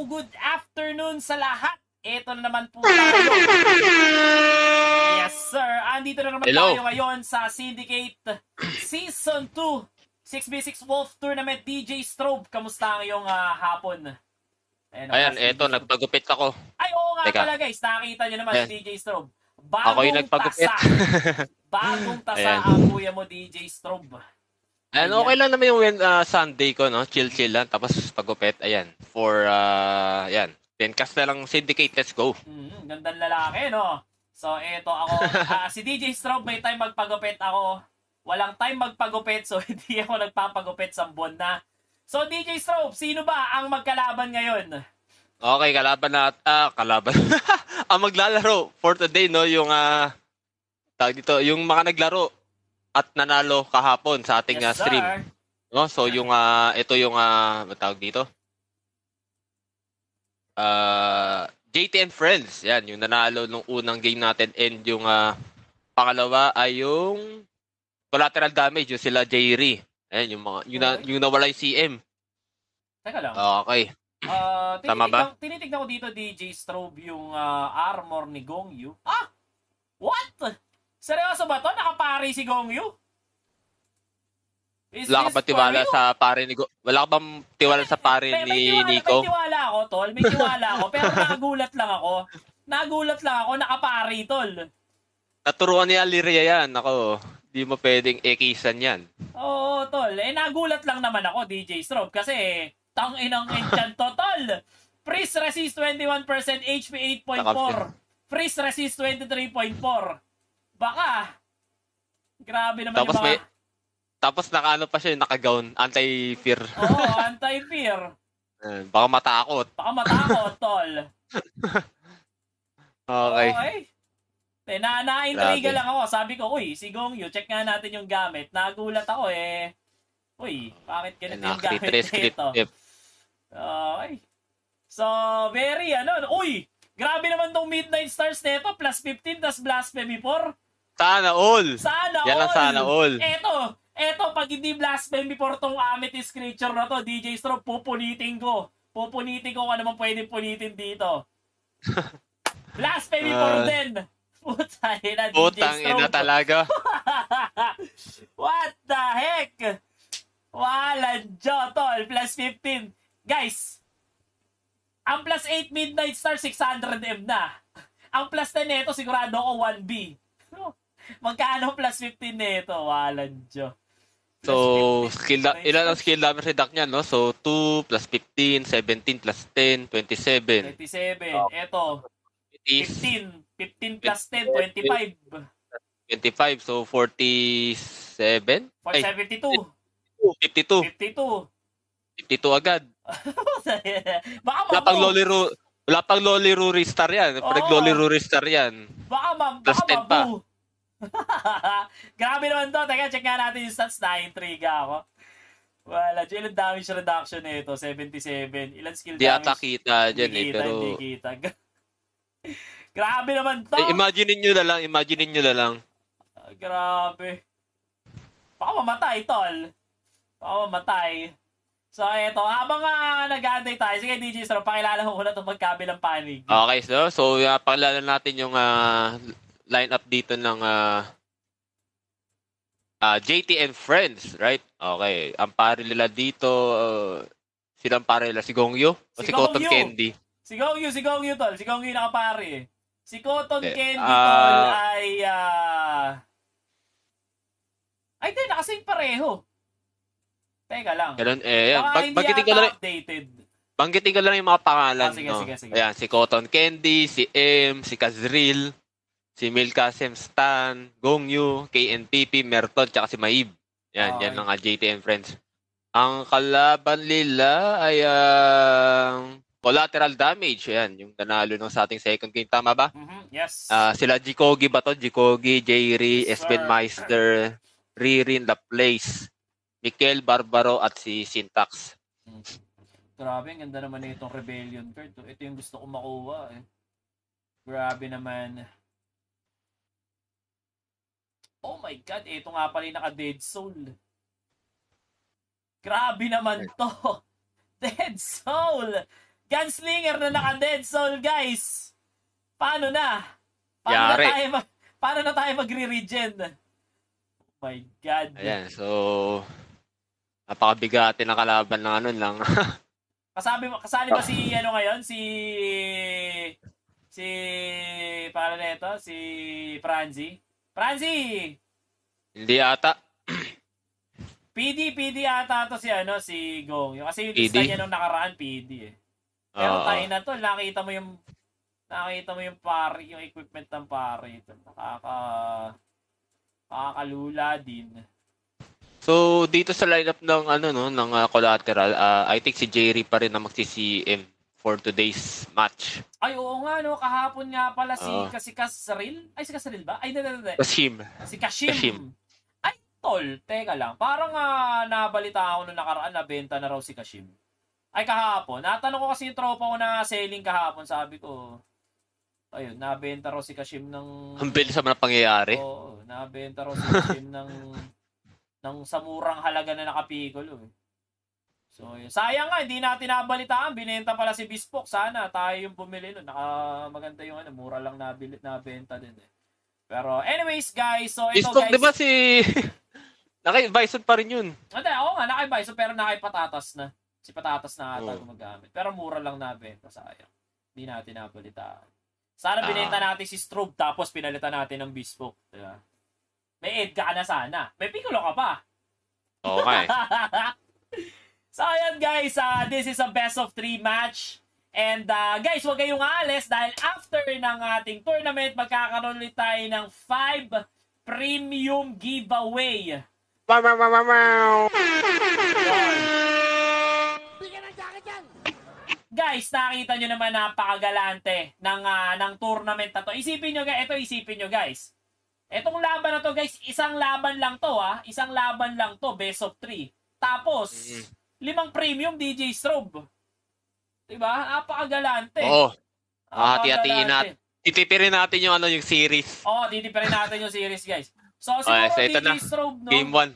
good afternoon sa lahat. Ito na naman po tayo. Yes, sir. Andito na naman tayo ngayon sa Syndicate Season 2 6v6 Wolf Tournament. DJ Strobe, kamusta ang iyong hapon? Ayan, eto, nagpagupit ako. Ay, oo nga pala guys. Nakakita nyo naman si DJ Strobe. Ako yung nagpagupit. Bagong tasa ang kuya mo, DJ Strobe. Ayan, okay lang naman yung Sunday ko, no? Chill-chill lang. Tapos pagupit, ayan. For, ayan. Pencast na lang Syndicate, let's go. Gandang lalaki, no? So, eto ako. Si DJ Strobe, may time magpagupit ako. Walang time magpagupit, so hindi ako nagpapagupit sa buwan na. So, DJ Strobe, sino ba ang magkalaban ngayon? Okay, kalaban na, kalaban. Ang maglalaro for today, no? Yung, tawag dito, yung mga naglaro at nanalo kahapon sa ating stream. No? So, yung, ito yung, tawag dito? JT and Friends. Yan, yung nanalo nung unang game natin. And yung pangalawa ay yung collateral damage, yung sila Jayri. Ayan, yung mga, yung nawala yung CM. Teka lang. Okay. Tama ba? Tinitignan ko dito, DJ Strobe, yung armor ni Gongyu. What? Seryoso ba to? Nakapari si Gongyu? Wala ka ba tiwala sa pare ni Wala ka bang tiwala sa pare ni Nico? May tiwala ako, tol. May tiwala ako. Pero nagulat lang ako. Nakapari, tol. Naturuan ni Aliria yan. Ako, di mo pwedeng ekisan yan. Oo, tol. Nagulat lang naman ako, DJ Strobe. Kasi, tang-inang enchant to, tol. Freeze resist 21%, HP 8.4. Freeze resist 23.4. Baka. Grabe naman tapos yung mga... Tapos nakaano pa siya, naka-gown, anti-fear. Oo, anti-fear. Baka matakot. Tol. Okay. Na-intriga lang ako. Sabi ko, uy, si Gongyu, check nga natin yung gamit. Nagulat ako Uy, bakit ganito yung gamit nito? Okay. So, very uy, grabe naman tong Midnight Stars nito, plus 15, tas Blasphemy 4. Sana all. Yan lang sana all. Eto, pag hindi Blasphemy 4 tong Amethyst creature na to, DJ Strobe, pupunitin ko kung ano man pwedeng punitin dito. Blasphemy 4 din. Putang ina, DJ Strobe. Putang ina talaga. What the heck? Walang tol. Plus 15. Guys, ang plus 8 Midnight Star, 600M na. Ang plus 10 nito, sigurado ako 1B. Magkano plus 15 nito? Walang So, ilan ang skill damage reduct niyan, no? So, 2 plus 15, 17 plus 10, 27. 27. Eto, 15 plus 10, 25. 25, so 47? 72. 52 agad. Baka wala pang Loli Ruri Star yan. Pag Loli Ruri Star yan. Baka plus 10 pa. Grabe naman to. Teka, check nga natin yung stats. Na-intriga ako. Wala. Ilan damage reduction nito? 77. Ilan skill damage? Di ata kita dyan pero... Hindi kita. Grabe naman to. Imaginin nyo na lang. Grabe. Baka mamatay, tol. So, eto. Habang nag-aantay tayo, sige, DJ Strobe, pakilala ko na itong magkabilang panig. Okay, so pakilala natin yung line-up dito ng JT and Friends, right? Okay. Ang pare nila dito, silang pare nila, si Gongyu o si Cotton Candy? Si Gongyu, tol. Si Gongyu nakapare. Si Cotton Candy, tol, ay... Ay, di, nakasing pareho. Teka lang. Ganun, yan. Banggitin ko lang yung mga pangalan. Sige. Ayan, si Cotton Candy, si M, si Kazril, si Milkasem Stan, Gongyu, KNPP, Merton, tsaka si Maib. Yan, yan ang JT and Friends. Ang kalaban nila ay collateral damage. Ayan, yung nanalo ng sa ating second game. Tama ba? Yes. Sila Jikogi ba to? Jikogi, Jayri, Esben Meister, Ririn Laplace, Mikel Barbaro at si Syntax. Grabe, ang ganda naman itong Rebellion card. Ito yung gusto ko makuha. Grabe naman. Oh my God, ito nga pala yung naka-Dead Soul. Grabe naman to. Dead Soul. Gunslinger na naka-dead soul, guys. Paano na? Paano na tayo magre-regen? Oh my God. Ayan, so napakabigatin ng kalaban ng ano lang. Kasali ba si ano ngayon? Paano na ito? Si Franzi? Franzi! Hindi ata. PD ata to si Gong. Kasi yung lista niya nung nakaraan, PD eh. Pero tayo na to, nakita mo yung pari, yung equipment ng pari. Ito, nakakalula din. So, dito sa lineup ng ng collateral, I think si Jerry pa rin na magsi-CM for today's match. Ay, oo nga, no. Kahapon nga pala si Kasril. Ay, si Kasril ba? Ay, hindi. Kashim. Si Kashim. Ay, tol. Teka lang. Parang nabalita ako nung nakaraan na benta na raw si Kashim. Ay, kahapon. Natanong ko kasi yung tropa ko na selling kahapon. Sabi ko, ayun, nabenta raw si Kashim ng... Ang bilis naman ang pangyayari. Oo, nabenta raw si Kashim ng sa murang halaga na nakapikulo. So, yun. Sayang nga, hindi natin nabalitaan. Binenta pala si Bispok. Sana tayo yung bumili nun. Maganda yung mura lang nabenta din eh. Pero anyways, guys, so ito Bispok, guys. di ba si... Naka-Bison pa rin yun. Hindi, oo nga, naka-Bison pero naka-Patatas na. Si Patatas na ata gumagamit. Pero mura lang nabenta, sayang. Hindi natin nabalitaan. Sana binenta natin si Strobe tapos pinalitan natin ng Bispok. Diba? May Edga ka na sana. May Piccolo ka pa. Okay. So, ayan guys, this is a best of 3 match. And guys, huwag kayong aalis dahil after ng ating tournament, magkakaroon ulit tayo ng 5 premium giveaway. Guys, nakita nyo naman napakagalante ng tournament na to. Isipin nyo guys. Etong laban na to guys, isang laban lang to Isang laban lang to, best of 3. Tapos, 5 premium DJ Strobe. Diba? Napakagalante. Oo. Hati-hatiin natin. Titipirin natin yung yung series. Oo, titipirin natin yung series guys. So, siguro so DJ Strobe, no? Game 1.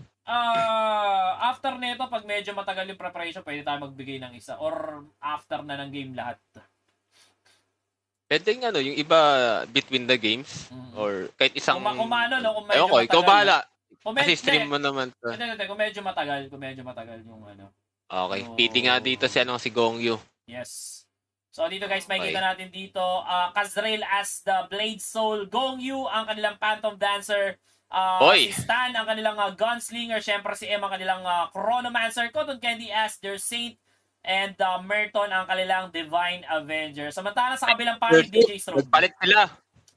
After nito, pag medyo matagal yung preparation, pwede tayo magbigay ng isa. Or after na ng game lahat. Pwede yung iba between the games. Or kahit isang... Kung medyo matagal. Ikaw bahala. Kasi stream mo naman to. Hindi, kung medyo matagal yung Okay. PT nga dito si Gongyu. Yes. So dito guys, makikita natin dito Kazrael as the Blade Soul, Gongyu ang kanilang Phantom Dancer, si Stan ang kanilang Gunslinger, syempre si M ang kanilang Chronomancer, Cotton Candy as their Saint, and Merton ang kanilang Divine Avenger. Samantalang sa kabilang panig, DJ Strobe. Palit sila.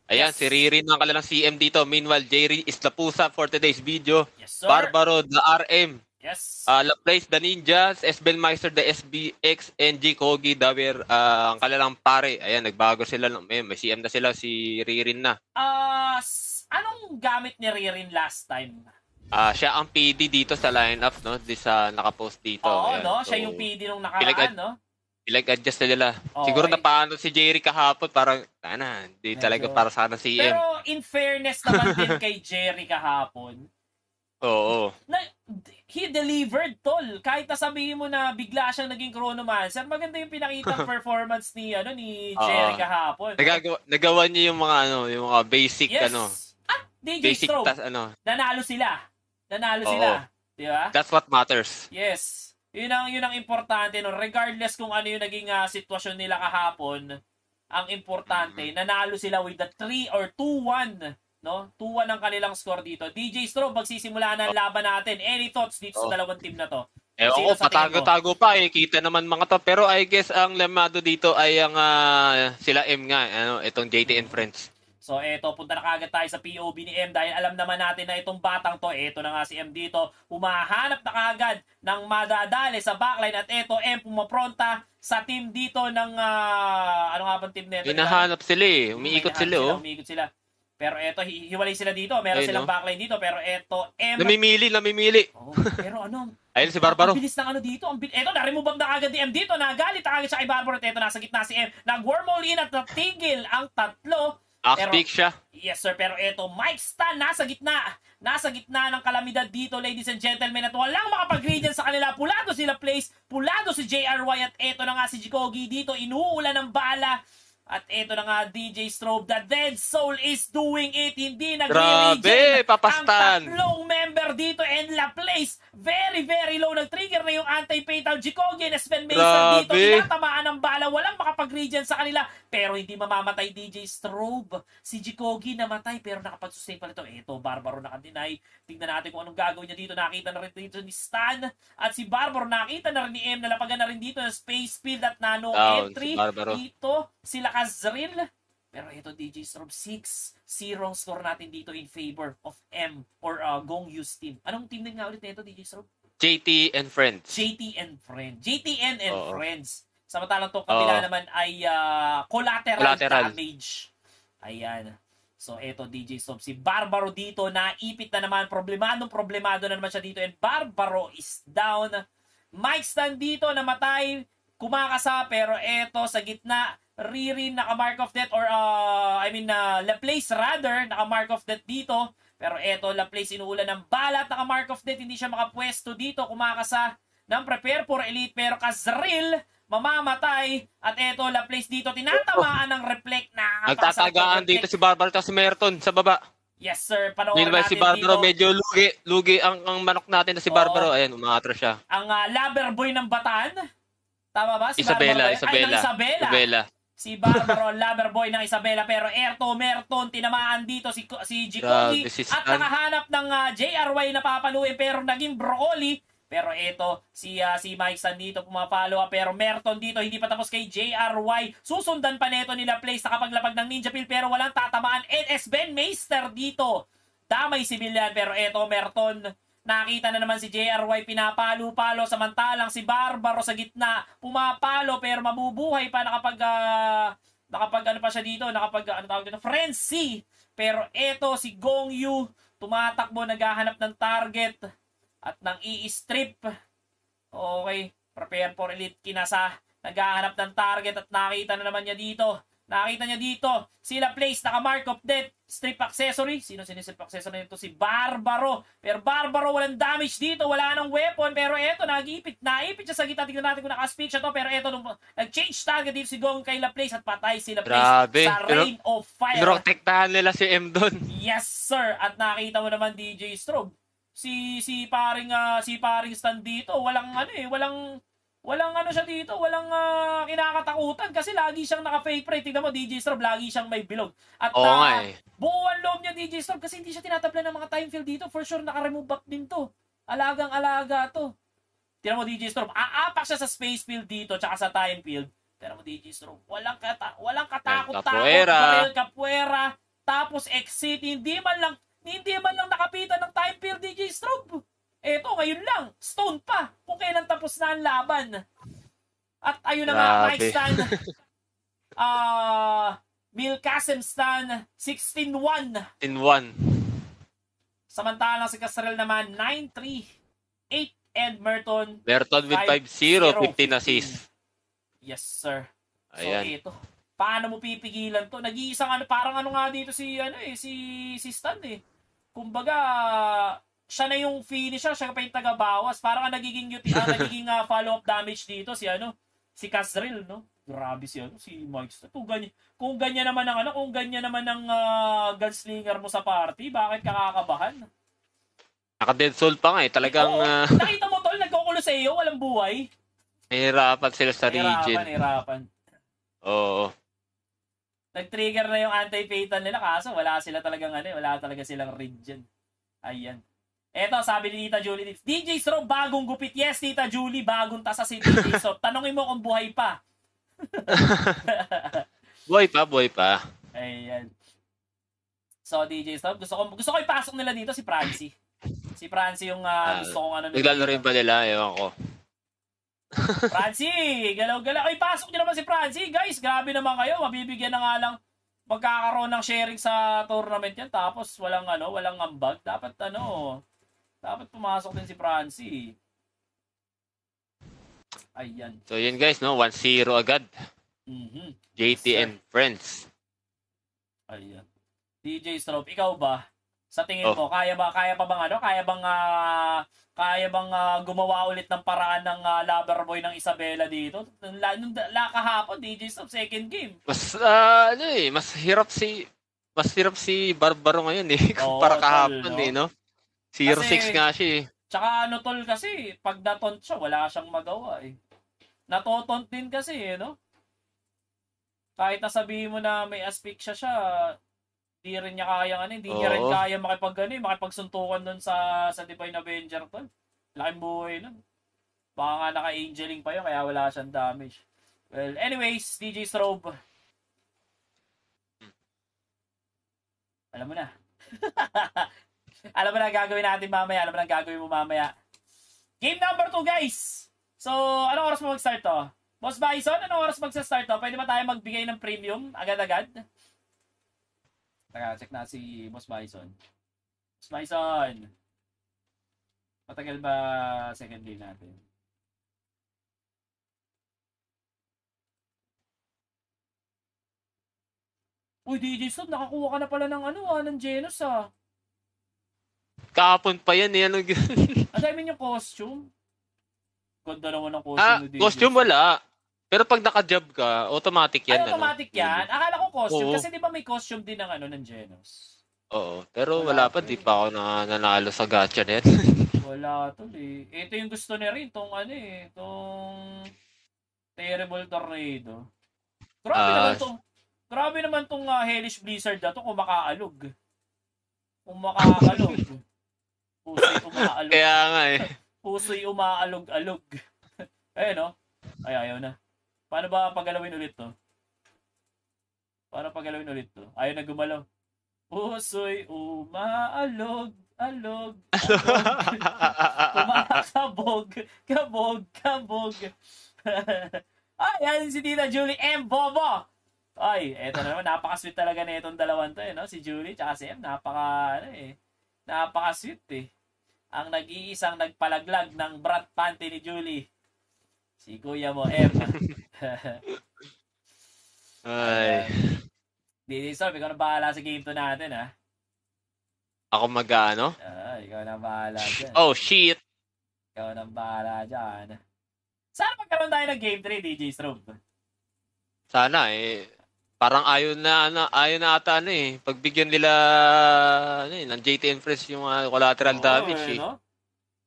Ayan, si Ririn ang kanilang CM dito. Meanwhile, Jerry is the Pusa for today's video. Yes, sir. Barbaro, the RM. Yes. Laplace, the Ninjas, Esbenmeister, the SBX, NG, Kogi, Dawer, ang kanilang pare. Ayan, nagbago sila. May CM na sila, si Ririn na. Anong gamit ni Ririn last time? Siya ang PD dito sa lineup, no? Sa nakapost dito. Oo, ayan. no? Siya yung PD nung nakaraan, no? Pinag-adjust na nila. Siguro napaano si Jerry kahapon, parang, hindi talaga para sana CM. Pero in fairness naman din kay Jerry kahapon, oo. He delivered, tol. Kahit nasabihin mo na bigla siyang naging Chronomancer, maganda yung pinakitang performance ni Jerry kahapon. Nagawa niya yung mga basic, At DJ basic Strobe, nanalo sila. Di ba? That's what matters. Yes. Yun ang importante, no? Regardless kung ano yung naging sitwasyon nila kahapon, ang importante, nanalo sila with the 3 or 2-1. No? 2-1 ang kanilang score dito. DJ Strobe, magsisimula na ang laban natin. Any thoughts dito sa dalawang team na to? Ewan ko, patago-tago pa kita naman mga to. Pero I guess ang lemado dito ay ang sila M nga, itong JT and Friends. So eto, punta na kagad tayo sa POV ni M dahil alam naman natin na itong batang to, eto na nga si M dito, humahanap na kagad ng madadali sa backline at eto M pumapronta sa team dito ng ano nga bang team nito? Hinahanap sila umiikot sila. Umiikot sila. Pero eto, hiwalay sila dito, meron silang backline dito, pero eto M... Namimili. Oh, pero ayun si Barbaro. Ang bilis ng dito. Eto, na-remove na agad ni M dito. Nagalit na agad siya kay Barbaro. Eto, nasa gitna si M. Nag-wormhole in at natigil ang tatlo Backpick siya. Yes sir, pero eto, Mike Stan, nasa gitna ng kalamidad dito, ladies and gentlemen, at walang makapag-regen sa kanila. Pulado sila Place, pulado si JRY, at eto na nga si Jikogi dito, inuulan ng bala. At eto na nga, DJ Strobe, the Dead Soul is doing it. Hindi nag-regen ang tatlong member dito, and Laplace, very, very low. Nag-trigger na yung anti-fatal. Jikogi and Sven Mason dito, tinatamaan ng bala. Walang makapag-regen sa kanila, pero hindi mamamatay DJ Strobe. Si Jikogi namatay, pero nakapag-sustain pa ito. Eto, Barbaro naka-deny. Tingnan natin kung anong gagawin niya dito. Nakita na rin dito ni Stan. At si Barbaro, nakita na rin ni M. Nalapagan na rin dito ng Space Field at Nano entry. Dito, sila Azrael. Pero ito, DJ Strobe, 6-0 score natin dito in favor of M or Gong Yu's team. Anong team din nga ulit nito, DJ Strobe? JT and Friends. JTN and Friends. Samantalang to kabila naman ay collateral damage. Ayan. So, eto, DJ Strobe. Si Barbaro dito, naipit na naman. Problemado na naman siya dito. And Barbaro is down. Mike Stan dito, namatay. Kumakasa, pero eto, sa gitna, Ririn naka-mark of death or Laplace rather, naka-mark of death dito. Pero eto, Laplace inuulan ng bala at naka-mark of death, hindi siya makapwesto dito. Kumakasa ng prepare for elite, pero Kazril mamamatay. At eto, Laplace dito tinatamaan ng reflect na nagtatagaan dito si Barbaro at si Merton sa baba. Yes sir, panoorin natin si Barbaro, dito. medyo lugi ang manok natin na si Barbaro. Ayan, umaatras siya. Ang lover boy ng Bataan. Tama ba? Si Isabela. Si Barbaro, lover boy ng Isabela, pero Merton, tinamaan dito si Jikogi at nakahanap ng JRY na papaluin, pero naging Broly. Pero eto, si Mike Stan dito pumapalo, pero Merton dito, hindi pa tapos kay JRY. Susundan pa neto nila Place na kapaglapag ng Ninja Pill, pero walang tatamaan. NS Ben Meister dito. Damay civilian, pero eto, Merton. Nakita na naman si JRY pinapalo-palo, samantalang si Barbaro sa gitna pumapalo, pero mabubuhay pa frenzy. Pero eto si Gong Yu tumatakbo, naghahanap ng target at nang i-strip. Okay, prepare for elite, kinasa, naghahanap ng target at nakita na naman niya dito. Sila Place, naka-mark of death, strip accessory. Sino strip accessory nito? Si Barbaro. Pero Barbaro, walang damage dito, wala nang weapon. Pero eto, naipit siya sa gitna. Tingnan natin kung naka-speak siya to. Pero eto, nag-change target dito si Gong kay La Place at patay sila Place sa Rain of Fire. Protektahan nila si M doon. Yes, sir. At nakita mo naman DJ Strobe. Si paring Stan dito, walang siya dito, walang kinakatakutan kasi lagi siyang naka-fake rate. Tignan mo, DJ Strobe, lagi siyang may bilog. At buo ang loob niya, DJ Strobe, kasi hindi siya tinatabla ng mga time field dito. For sure, naka-remove back din to. Alagang-alaga to. Tignan mo, DJ Strobe, aapak siya sa space field dito, tsaka sa time field. Tignan mo, DJ Strobe, walang katakot-takot, baril capoeira, tapos exit, hindi man lang nakapitan ng time field, DJ Strobe. Eto, ngayon lang. Stone pa. Kung kailan tapos na ang laban. At ayun na nga, Mike Stan. Milkasem Stan, 16-1. Samantalang si Casrel naman, 9-3. 8 and Merton with 5-0, 15 assist. Yes, sir. Ayan. So, ito. Paano mo pipigilan to? Nag-iisang parang nga dito si Stan eh. Kumbaga, siya na yung finisher, siya pa yung taga-bawas. Parang nagiging follow-up damage dito si Casril, no? Grabe si Mike Stan. Kung ganyan naman ang gunslinger mo sa party, bakit kakakabahan? Naka-dead soul pa nga eh. Talagang nakita mo tol, nagkukulo sa iyo, walang buhay. Nahirapan sila sa region. Nahirapan. Oo. Nag-trigger na yung anti-fatal nila kaso wala talaga silang region. Ayan. Eto, sabi ni Tita Julie, DJ Strobe, bagong gupit. Yes, Tita Julie, bagong tasa si DJ Strobe. Tanongin mo kung buhay pa. Buhay pa. Ayan. So, DJ Strobe, gusto ko ipasok nila dito si Francie. Si Francie yung gusto kong naglaro rin ba nila? Ewan ko. Francie, galaw-galaw. Ay, pasok nyo naman si Francie. Guys, grabe naman kayo. Mabibigyan na nga lang magkakaroon ng sharing sa tournament yan. Tapos walang ambag. Dapat pumasok din si Francie. Ayan. So yun guys, no? 1-0 agad. JT and Friends. Ayan. DJ Strobe, ikaw ba? Sa tingin mo, kaya pa bang gumawa ulit ng paraan ng Loverboy ng Isabela dito? Nung kahapon, DJ Strobe, second game. Mas hirap si Barbaro ngayon eh. Para kahapon no? No? 0-6 nga siya eh. Tsaka tol kasi, pag natont siya, wala siyang magawa eh. Natotont din kasi eh, no? Kahit nasabihin mo na may asphyxia siya, hindi rin niya kaya hindi niya rin kaya makipagsuntukan doon sa Divine Avenger tol. Laking buhay nun. Baka nga naka-angeling pa yun, kaya wala siyang damage. Well, anyways, DJ Strobe. Alam mo na. Alam mo na gagawin natin mamaya. Alam mo na gagawin mo mamaya. Game number 2, guys. So, anong oras mo mag-start to? Boss Bison, anong oras magsa-start to? Pwede ba tayo magbigay ng premium agad-agad? Teka, check na si Boss Bison. Boss Bison. Matagal ba second game natin? Uy, DJ Sub, nakakuha ka na pala ng ng Genos Kahapon pa yan eh. Ang dami yung costume. Ganda naman ng costume ni DJ. Costume wala. Pero pag naka-job ka, automatic yan. Automatic yan? Akala ko costume. Kasi di ba may costume din ng ng Genos? Oo. Pero wala pa. Di pa ako nanalo sa gacha net. Wala to eh. Ito yung gusto niya rin. Itong itong Terrible Tornado. Grabe naman tong Hellish Blizzard na to kung makaalog. Puso'y umaalog. Kaya nga eh. Puso'y umaalog-alog. Ayun no? Ay, ayaw na. Paano ba pagalawin ulit to? Ayaw na gumalaw. Puso'y umaalog, alog. Kumakabog, kabog. Ay, yan si Tita Julie M. Bobo. Ay, eto na naman. Napaka-sweet talaga na itong dalawang to, no? Si Julie tsaka si M. Napaka-sweet eh. Ang nag-iisang nagpalaglag ng brat panty ni Julie. Si kuya mo, M. Ay. DJ Storm, ikaw na bahala sa game 2 natin, ha? Ako mag-ano? Ikaw na bahala dyan. Oh, shit! Ikaw na bahala dyan. Sana magkaroon tayo ng game 3, DJ Storm? Sana eh. Parang ayaw na ata pagbigyan nila ng JT Inference yung collateral damage eh. No?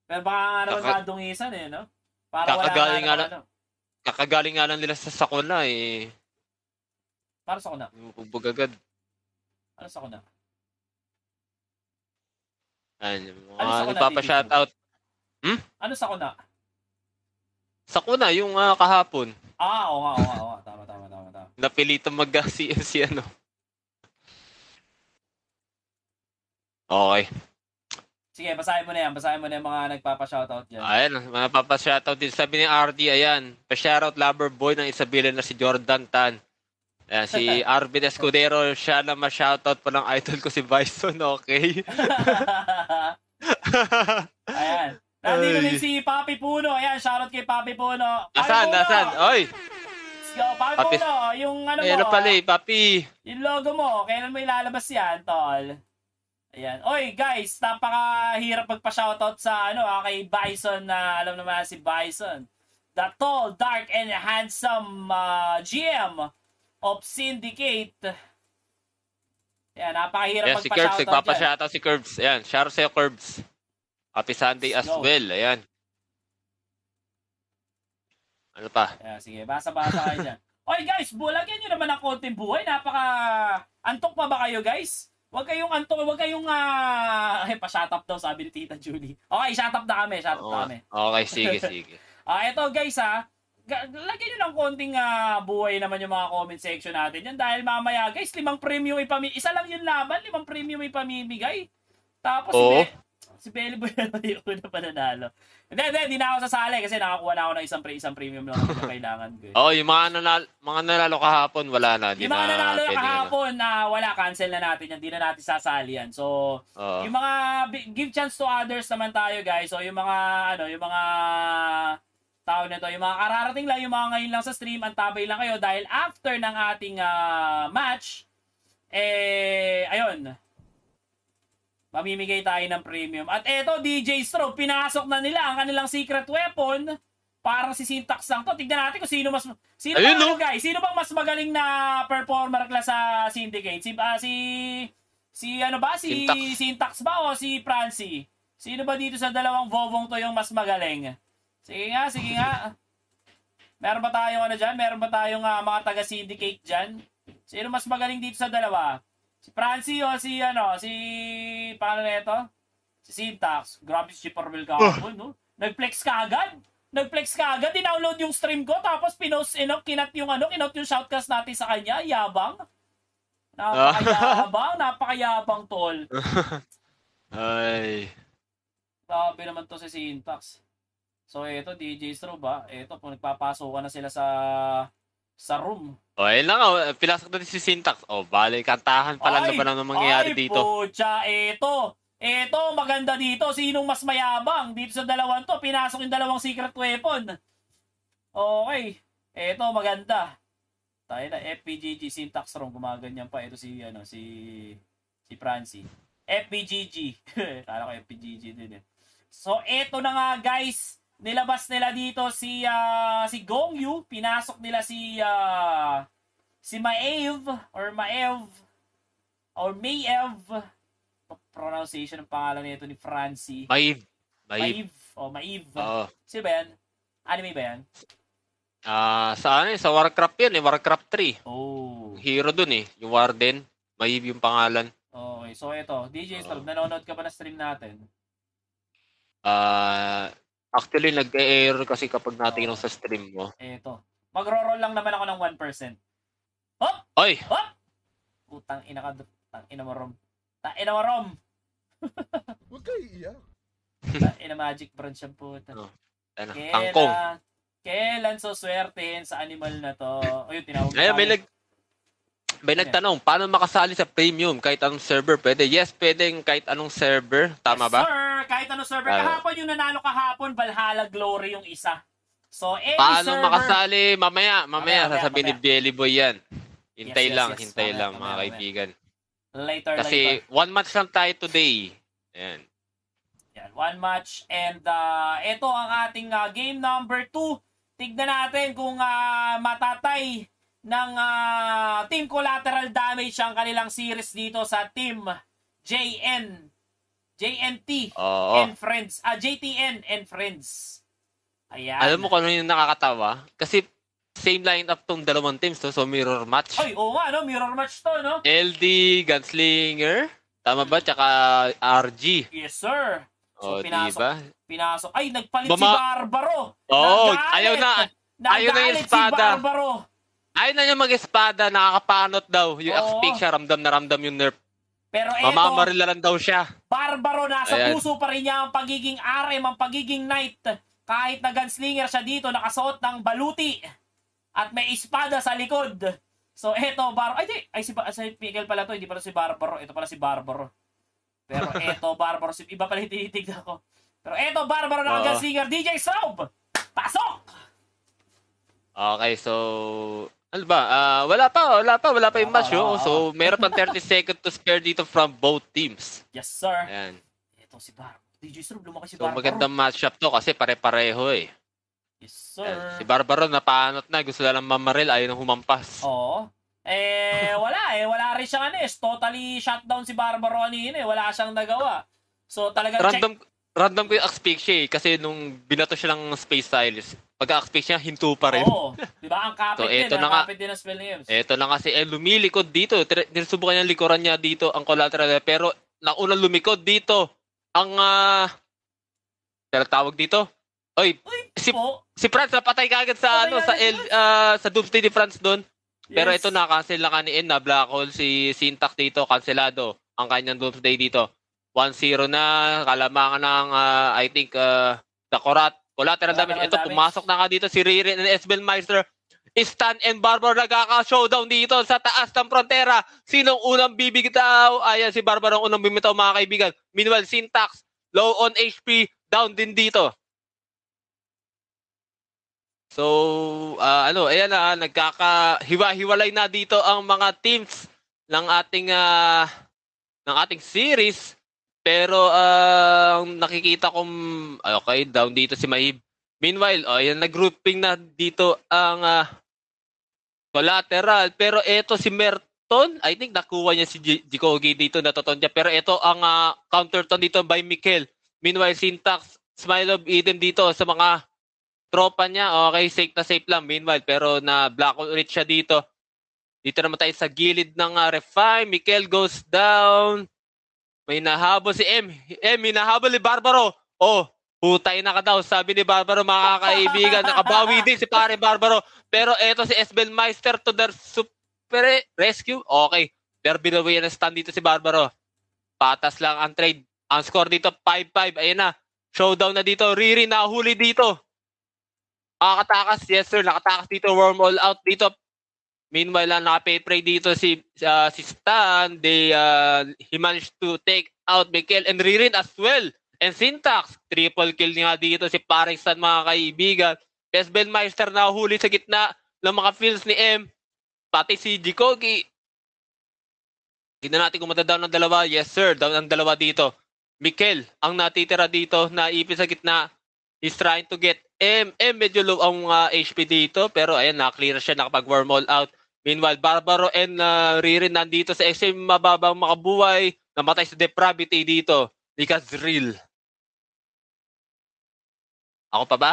Pero baka nga naman madungisan no? Para kakagaling nga lang nila sa Sakuna eh. Para Sakuna? Bubog agad. Ano Sakuna? Ano papa-shoutout? Ano Sakuna? Sakuna, yung kahapon. Oo nga. Tama. Napilitang mag-CMC Okay. Sige, basahin mo na yan. Basahin mo na yung mga nagpapa-shoutout dyan. Ayan, mga papa-shoutout din. Sabi ni RD, ayan. Pa-shoutout lover boy ng Isabela na si Jordan Tan. Ayan, si Arvin Escudero, siya na ma-shoutout pa ng idol ko si Bison, okay? Ayan. Nandito din si Papi Puno. Ayan, shoutout kay Papi Puno. Asan? Oy! Let's go, Papi Puno. Yung mo. Pala Papi. Yung logo mo, kailan mo ilalabas yan, tol? Ayan. Oy, guys, napakahirap magpa-shoutout sa kay Bison na alam naman si Bison. The tall, dark, and handsome GM of Syndicate. Ayan, napakahirap magpa-shoutout dyan. Nagpapa-shoutout si Curbs. Ayan, shoutout sa'yo, Curbs. Happy Sunday as well. Ayan. Ano pa? Ayan, sige, basa-basa kayo dyan. Oy, guys, lagyan nyo naman ng konting buhay. Antok pa ba kayo, guys? Huwag kayong pa-shut up daw, sabi ni Tita Julie. Okay, shut up na kami. Okay, sige. Ito guys lagyan nyo ng konting buhay naman yung mga comment section natin yan. Dahil mamaya guys, 5 premium isa lang yung laban, 5 premium ipamimigay. Tapos si Belly Boy yung una pa nanalo. Hindi na ako sasali kasi nakakuha na ako ng isang premium lang na kailangan ko. Yung mga nanalo kahapon, wala na. Yung mga nanalo kahapon, wala, cancel na natin yan. Hindi na natin sasali yan. So, yung mga give chance to others naman tayo, guys. So, yung mga tao nito, yung mga kararating lang, yung mga ngayon lang sa stream, antabay lang kayo dahil after ng ating match, Ayun. Mamimigay tayo ng premium. At eto, DJ Strobe, pinasok na nila ang kanilang secret weapon. Parang si Syntax lang to. Tignan natin kung sino Ayun, bang, guys? Sino bang mas magaling na performer class sa Syndicate? Si Syntax ba o si Francie? Sino ba dito sa dalawang Vovong to yung mas magaling? Sige nga. Meron ba tayong dyan? Meron ba tayong mga taga-Syndicate dyan? Sino mas magaling dito sa dalawa? Si Francie o paano na ito? Si Syntax. Grabe si Chipperwell kahapon, no? Nag-flex ka agad, dinownload yung stream ko, tapos kinat yung shoutcast natin sa kanya. Yabang. Napakayabang, tol. Ay. Grabe naman to si Syntax. So, eto, DJ Strobe, eto, kung nagpapasok na sila sa room. Ayun lang, pinasok natin si Syntax. Bale, kantahan pala naman ang mangyayari dito. Pucha, eto, maganda dito. Sinong mas mayabang? Dito sa dalawang to, pinasok yung dalawang secret weapon. Okay. Eto, maganda. Tayo na, FPGG, Syntax room, gumaganyan pa. Ito si Francie. FPGG. Kala ko FPGG din eh. So, eto na nga, guys. Nilabas nila dito si Gongyu, pinasok nila si Maev pronunciation ng pangalan nito ni Francie. Maev. Sino ba yan? Anime ba yan? Sa Warcraft yan Warcraft 3. Oh. Hero dun yung Warden. Maev yung pangalan. Okay, so ito, DJ Strobe, nanonood ka ba na stream natin? Actually, nag-error kasi kapag natingin sa stream mo. Eto. Magro-roll lang naman ako ng 1%. Hop! Oy! Hop! Putang ina ka. Tang ina mo, Rom. Huwag kayo iiyak. Tang ina magic branch ang puta. Tangkong. Kailan suswertehin sa animal na to? Ayun, tinawag ko. Ayun, may nagtanong, paano makasali sa premium kahit anong server? Pwede? Yes, pwedeng kahit anong server. Tama ba? Sir, kahit anong server. Kahapon yung nanalo kahapon, Valhalla Glory yung isa. So, paano server, makasali? Mamaya sasabihin ni Belly Boy yan. Hintay lang, mga kaibigan. Later. Kasi 1 match lang tayo today. Ayan. Yan, 1 match. And ito ang ating game number 2. Tignan natin kung matatay ng Team Collateral Damage ang kanilang series dito sa Team JNT and Friends. JTN and Friends. Ayan. Alam mo kung ano yung nakakatawa? Kasi same lineup tong dalawang teams to, so mirror match. Ay, oo nga, no? Mirror match to, no? LD, Gunslinger, tama ba? Tsaka RG. Yes, sir. So, pinasok. Ay, nagpalit si Barbaro. Ayaw na yung espada. Si Barbaro. Ayaw na niya mag-espada, nakakapanot daw. Yung X-Pick siya, ramdam na ramdam yung nerf. Pero eto, mamamarila lang daw siya. Barbaro, nasa puso pa rin niya ang pagiging RM, ang pagiging knight. Kahit na gunslinger siya dito, nakasuot ng baluti. At may espada sa likod. So, eto, si Miguel pala to, hindi pala si Barbaro. Ito pala si Barbaro. Pero eto, Barbaro, iba pala yung tinitignan ko. Pero eto, Barbaro na gunslinger, DJ Strobe! Pasok! Okay, so ano ba? Wala pa yung match. So, meron pang 30 seconds to spare dito from both teams. Yes, sir. Ayan. Ito si Barbaro. DJ Strobe, lumaki si So, Barbaro. magandang matchup to kasi pare-pareho Yes, sir. Ayan. Si Barbaro napaanot na. Gusto lang mamaril. Ayaw nang humampas. Oo. Wala rin siyang totally shutdown si Barbaro kanina Wala siyang nagawa. So, talagang Random ko yung X-Pick siya kasi nung binato siya ng Space Stylist, pagka-X-Pick siya, hinto pa rin. Oo. Diba? Ang kapit kapit din ang spell ni Ems. Ito na kasi, lumilikod dito. Sinusubukan niya likuran niya dito ang collateral. Pero, naunang lumikod dito, ang, tawag dito? Si Franz napatay kagad sa, sa Doomsday ni Franz doon. Yes. Pero ito na-cancel na kanin na Black Hole si Syntax dito, kanselado ang kanyang Doomsday dito. 1-0 na, kalamangan ng, I think, the collateral damage. Ito, pumasok na nga dito si Ririn and Esbelmeister. Stan and Barbaro nagkaka-showdown dito sa taas ng frontera. Sinong unang bibigtaw? Ayan, si Barbaro ang unang bimitaw, mga kaibigan. Meanwhile, Syntax, low on HP, down din dito. So, ayan na, nagkaka-hiwa-hiwalay na dito ang mga teams ng ating series. Pero nakikita kong okay, down dito si Maib. Meanwhile, yan nag-grouping na dito ang collateral. Pero eto si Merton, I think nakuha niya si Jikogi dito, natuton niya. Pero eto ang counterton dito by Mikel. Meanwhile, Syntax, Smile of Eden dito sa mga tropa niya. Okay, safe lang. Meanwhile, pero na black hole reach siya dito. Dito naman tayo sa gilid ng Refine. Mikel goes down. May nahabol si M. Hinahabol ni Barbaro. Oh, putay na ka daw. Sabi ni Barbaro, mga kaibigan, nakabawi din si pare Barbaro. Pero eto si Esbelmeister to the super rescue. Okay. Pero binawi na stand dito si Barbaro. Patas lang ang trade. Ang score dito, 5-5. Ayan na. Showdown na dito. Riri nahuli dito. Nakatakas. Yes, sir. Nakatakas dito. Worm all out dito. Meanwhile, naka-pay-pray dito si Stan. He managed to take out Mikel and Ririn as well. And Syntax, triple kill nga dito si paring Stan, mga kaibigan. Esbelmeister na huli sa gitna ng mga fields ni M. Pati si Jikogi. Tignan natin kung madadown ng dalawa. Yes, sir. Down ang dalawa dito. Mikel, ang natitira dito na ipin sa gitna. He's trying to get M. Medyo low ang HP dito. Pero ayan, na-clear siya. Nakapag-worm all out. Meanwhile, Barbaro and Ririn nandito sa extreme mababang makabuhay. Namatay sa depravity dito. Because real. Ako pa ba?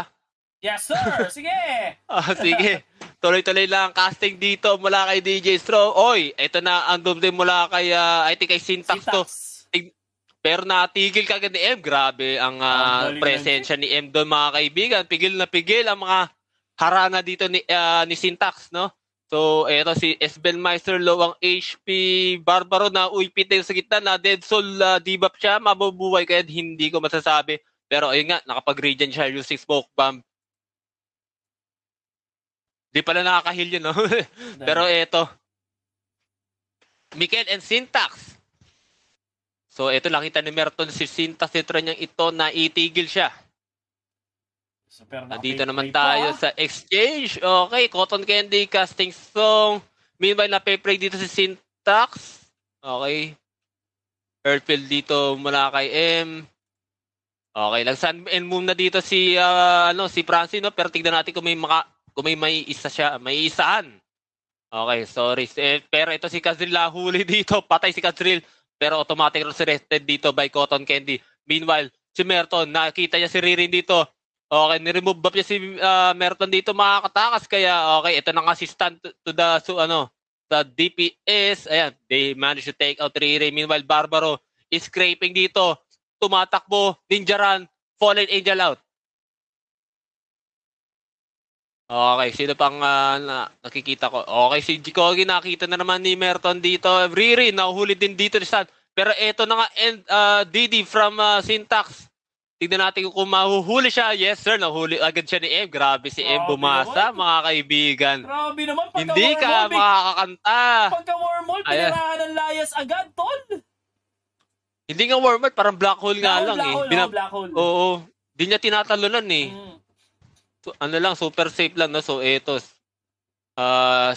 Yes, sir! Sige! Sige. Tuloy-tuloy lang casting dito mula kay DJ Straw. Oy, ito na ang doom mula kay, I think kay Syntax to. Pero natigil kagad ni M. Grabe ang presensya ni M doon, mga kaibigan. Pigil na pigil ang mga harana dito ni Syntax, no? So, eto si Esbelmeister, low ang HP. Barbaro na uipit din sa gitna na Dead Soul debuff siya. Mabubuhay kaya hindi ko masasabi. Pero ayun nga, nakapag-regen siya using Smoke Bomb. Di pala nakaka-heal yun, no? Pero eto. Mikel and Syntax. So, eto nakita ni Merton si Syntax. Ito niyang ito na itigil siya. Nandito naman tayo sa exchange. Okay, Cotton Candy, casting song. Meanwhile, na-pay dito si Syntax. Okay. Earthfield dito mula kay M. Okay, nag-sun and moon na dito si Francie, no? Pero tignan natin kung may isa siya, may isaan. Okay, sorry. Pero ito si Kazril huli dito. Patay si Kazril. Pero automatic resurrected dito by Cotton Candy. Meanwhile, si Merton, nakita niya si Ririn dito. Okay, ni-remove buff niya si Merton dito, makakatakas. Kaya, okay, ito nang assistant to the DPS. Ayan, they managed to take out Ririn. Meanwhile, Barbaro is scraping dito. Tumatakbo, Ninja Run, Fallen Angel out. Okay, sino pang nakikita ko? Okay, si Jikogi nakita na naman ni Merton dito. Ririn, nahuhuli din dito ni Stan. Pero eto na nga, DD from Syntax. Tignan natin kung mahuhuli siya. Yes, sir. Nahuli agad siya ni M. Grabe si M bumasa, mga kaibigan. Grabe naman. Hindi ka makakakanta. Pagka wormhole, pinirahan ng layas agad, tol. Hindi nga wormhole, parang black hole nga lang eh. Black hole. Oo. Hindi niya tinatalunan eh. So, super safe lang. No? So, eto.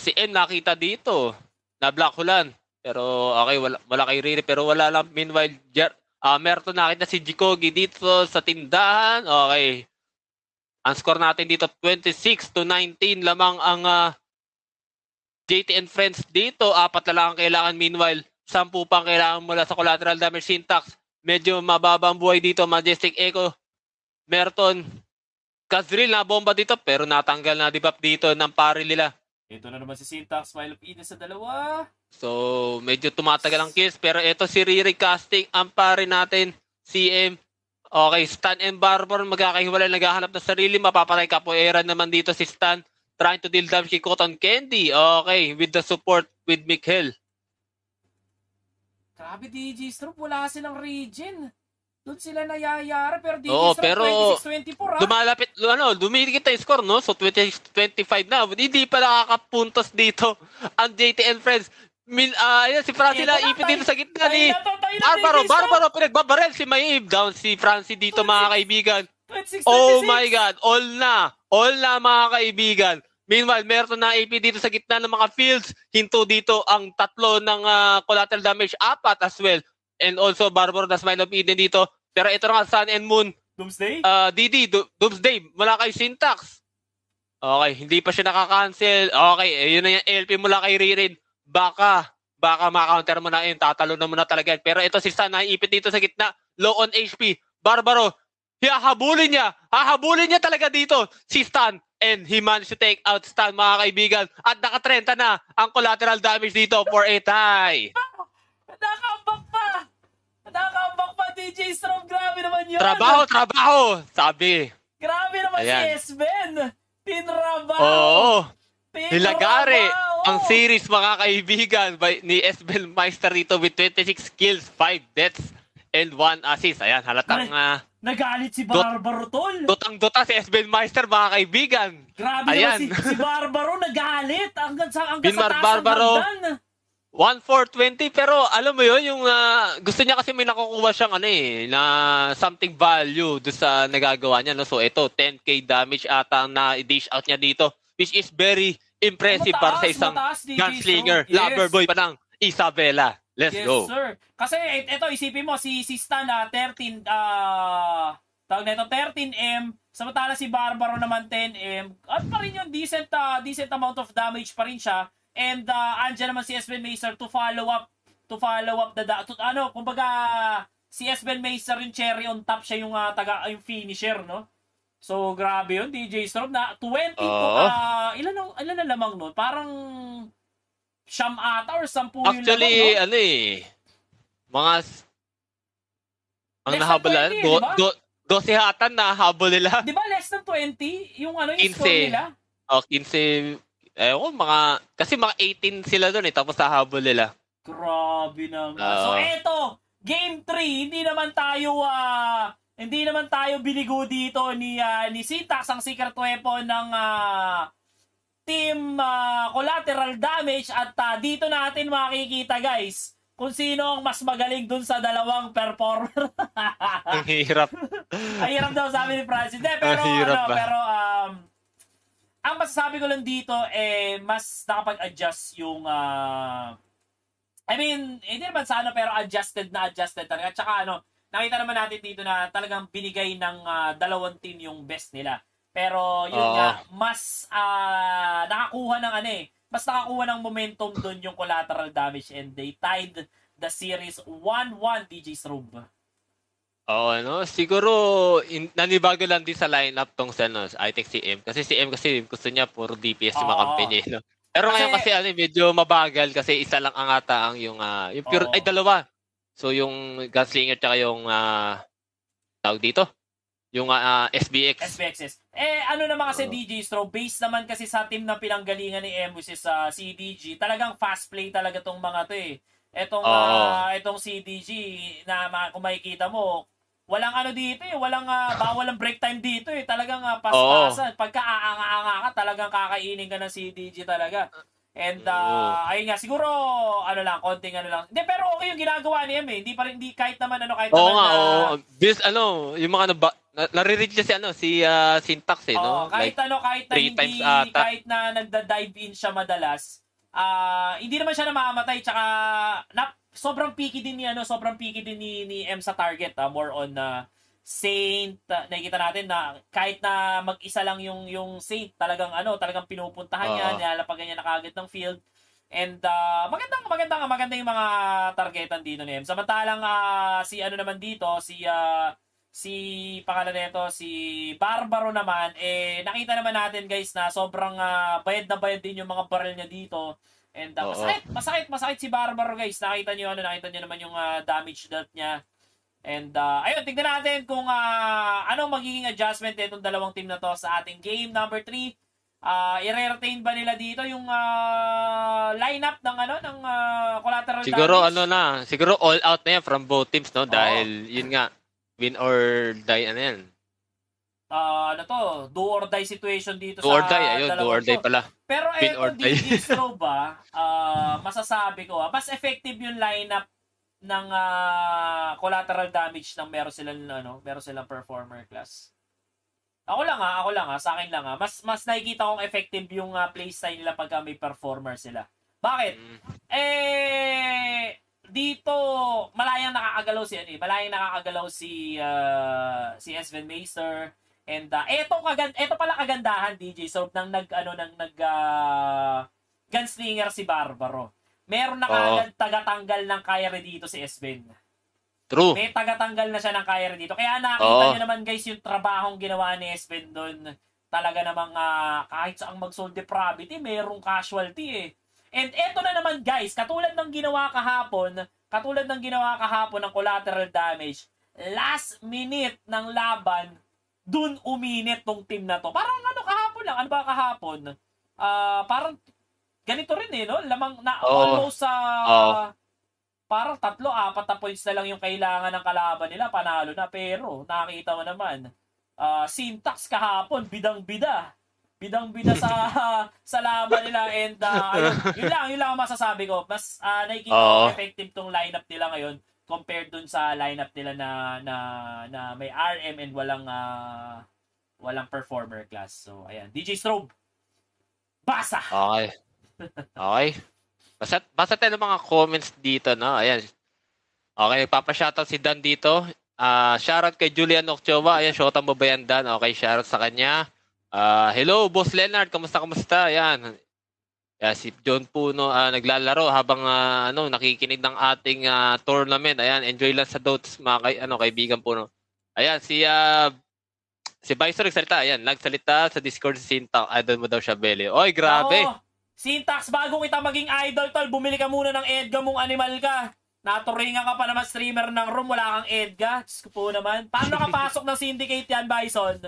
Si M nakita dito. Na black holean. Pero, okay, wala kay Riri. Pero wala lang. Meanwhile, Merton nakita si Jikogi dito sa tindahan. Okay. Ang score natin dito 26-19 lamang ang JT and Friends dito. 4 na lang ang kailangan. Meanwhile, 10 pang kailangan mula sa collateral damage. Syntax. Medyo mababa ang buhay dito. Majestic Echo. Merton. Kazril na bomba dito pero natanggal na debuff dito ng pare nila. Ito na naman si Syntax. Smile of Eden sa dalawa. So, medyo tumatagal ang kills. Pero ito si Riri casting ang pare natin. CM. Okay, Stan and Barbaro magkakahiwalay. Naghahanap ng sarili. Mapapatay capoeira naman dito si Stan. Trying to deal damage kay Cotton Candy. Okay, with the support with Mikel. Grabe, DJ Strop. Wala silang regen. Doon sila nayayara. Pero DJ Strop, pero 26-24 dumalapit, dumidikit tayo score, no? So, 20-25 na. Hindi pa nakakapuntos dito ang JT and Friends. Ayan, si Francie na ipin dito sa gitna ni Barbaro, pinagbabarel si Maib. Down si Francie dito, mga kaibigan. Oh my God, all na mga kaibigan. Meanwhile, meron na AP dito sa gitna ng mga fields. Hinto dito ang tatlo ng collateral damage, 4 as well. And also, Barbaro na Smile of Eden dito. Pero ito na nga, Sun and Moon. Doomsday? Doomsday, mula kay Syntax. Okay, hindi pa siya nakaka-cancel. Okay, yun na yung LP mula kay Ririn. Baka maka-counter mo na yun. Tatalo na mo na talaga. Pero ito si Sun, naiipit dito sa gitna. Low on HP. Barbaro, hahabulin niya talaga dito si Stan. And he managed to take out Stan, mga kaibigan. At naka-30 na ang collateral damage dito for a tie. Nakakambak pa, DJ Strom. Grabe naman yun. Trabaho, sabi. Grabe naman si Esben. Pinrabaho. Oo. Nilagari ang series, mga kaibigan, ni Esben Meister dito with 26 kills, 5 deaths, and 1 assist. Ayan, halatang... nagalit si Barbaro, tol. Dutang-duta si Esben Meister, mga kaibigan. Grabe naman si Barbaro, nagalit. Hanggang sa taas Barbaro, 1-4-20, pero alam mo yun, yung gusto niya kasi may nakukuha siyang na something value doon sa nagagawa niya. No? So ito, 10k damage ata na i-dish out niya dito, which is very impressive para sa isang gunslinger, loverboy pa ng Isabela. Let's go. Yes, sir. Kasi ito, isipin mo, si Stan 13, tawag na ito, 13M, samantala si Barbaro naman 10M, at pa rin yung decent amount of damage pa rin siya. And andyan naman si Esben Meister to follow up kumbaga si Esben Meister yung cherry on top, siya yung yung finisher, no? So grabe yun, DJ Storm na 20 ilan na lamang noon? Parang siyam ata or 10 yun. Actually, lamang, no? Mga ang nahabolan, 12 hatan na habol nila. Di ba less than 20 yung yung score nila? 15. Kasi mga 18 sila doon tapos nahabol nila. Grabe naman. So eto, game 3, hindi naman tayo binigo dito ni Syntax, ang secret weapon ng team collateral damage, at dito natin makikita, guys, kung sino ang mas magaling dun sa dalawang performer. Ang hirap. Ang hirap daw, sabi ni Francis. Pero ang masasabi ko lang dito, mas nakapag-adjust yung, hindi naman sana, pero adjusted talaga. At saka nakita naman natin dito na talagang binigay ng dalawang team yung best nila. Pero yun nga, mas nakakuha ng momentum doon yung collateral damage, and they tied the series 1-1, DJ Strobe. Siguro nanibago lang din sa lineup tong I think si M. Kasi si M gusto niya puro DPS yung makampi niya. No? Pero ngayon kasi medyo mabagal kasi isa lang ang ata ang yung pure, dalawa. So yung Gunslinger tsaka yung tawag dito, yung SBX. SBXs. Naman kasi DJ Strobe, based naman kasi sa team na pinanggalingan ni M, which is CDG, talagang fast play talaga tong mga to eh. Itong CDG na kung makikita mo, walang dito eh, bawal ang break time dito eh. Talagang pas-pasan. Pagka aanga-anga ka, talagang kakainin ka ng CDG talaga. And ayun nga, siguro konting lang. Hindi, pero okay yung ginagawa ni M eh. Hindi kahit naman This yung mga nare-reach si Syntax no? Kahit kahit na nagda-dive in siya madalas, hindi naman siya namamatay, tsaka sobrang picky din ni M sa target, more on Saint. Nakikita natin na kahit na mag-isa lang yung Saint, talagang pinupuntahan niya, nilalapagan niya na kagad ng field. And maganda yung mga targetan dito ni M. Samantalang naman dito, si pangalan nito, si Barbaro naman, nakita naman natin, guys, na sobrang bayad na bayad din yung mga barrel niya dito. And masakit si Barbaro, guys. Nakita niyo naman yung damage dealt niya. And ayun, tignan natin kung anong magiging adjustment nitong dalawang team na to sa ating game number 3. I-retain ba nila dito yung lineup ng collateral damage? Siguro all out na yan from both teams, no? Dahil yun nga, win or die yan. Do or die situation dito do or die, do or die pala. Pero DJ Strobe masasabi ko, mas effective yung lineup ng collateral damage ng meron silang performer class. Ako lang sa akin lang mas nakikita kong effective yung playstyle nila pagka may performer sila. Bakit? Dito malayang nakakagalaw si si Esven Maester and eto pala kagandahan DJ so nang gunslinger si Barbaro. Meron na kaagad tagatanggal ng Kairi dito si Esven. True. May tagatanggal na siya ng Kairi dito. Kaya nakita nyo naman guys yung trabahong ginawa ni Espen doon. Talaga namang kahit saang mag-soul depravity, mayroong casualty eh. And eto na naman guys, katulad ng ginawa kahapon ng collateral damage, last minute ng laban, dun uminit tong team na to. Parang kahapon lang. Ano ba kahapon? Parang ganito rin eh, no? Lamang na almost sa... parang 3-4 na points na lang yung kailangan ng kalaban nila, panalo na. Pero, nakita mo naman, Syntax kahapon, bidang-bida sa laban nila. And, yun lang ang masasabi ko. Mas nakikita ko effective tong lineup nila ngayon compared dun sa lineup nila na may RM and walang performer class. So, ayan. DJ Strobe, basa! Okay. Basta tayo ng mga comments dito, no? Ayan. Okay, nagpapa-shoutout si Dan dito. Shoutout kay Julian Occhoa. Ayan, shoutout mo ba yan, Dan? Okay, shoutout sa kanya. Hello, Boss Leonard. Kamusta? Ayan. Si John Puno naglalaro habang nakikinig ng ating tournament. Ayan, enjoy lang sa dotes, mga kaibigan Puno. Ayan, si Bison nagsalita. Ayan, nagsalita sa Discord si Syntax. Idol mo daw siya, Belly. Oy, grabe. Syntax, bago kita maging idol, tol, bumili ka muna ng Edga mong animal ka. Naturingan ka pa naman streamer ng room, wala kang Edga. Diyos ko po naman. Paano nakapasok ng syndicate yan, Bison?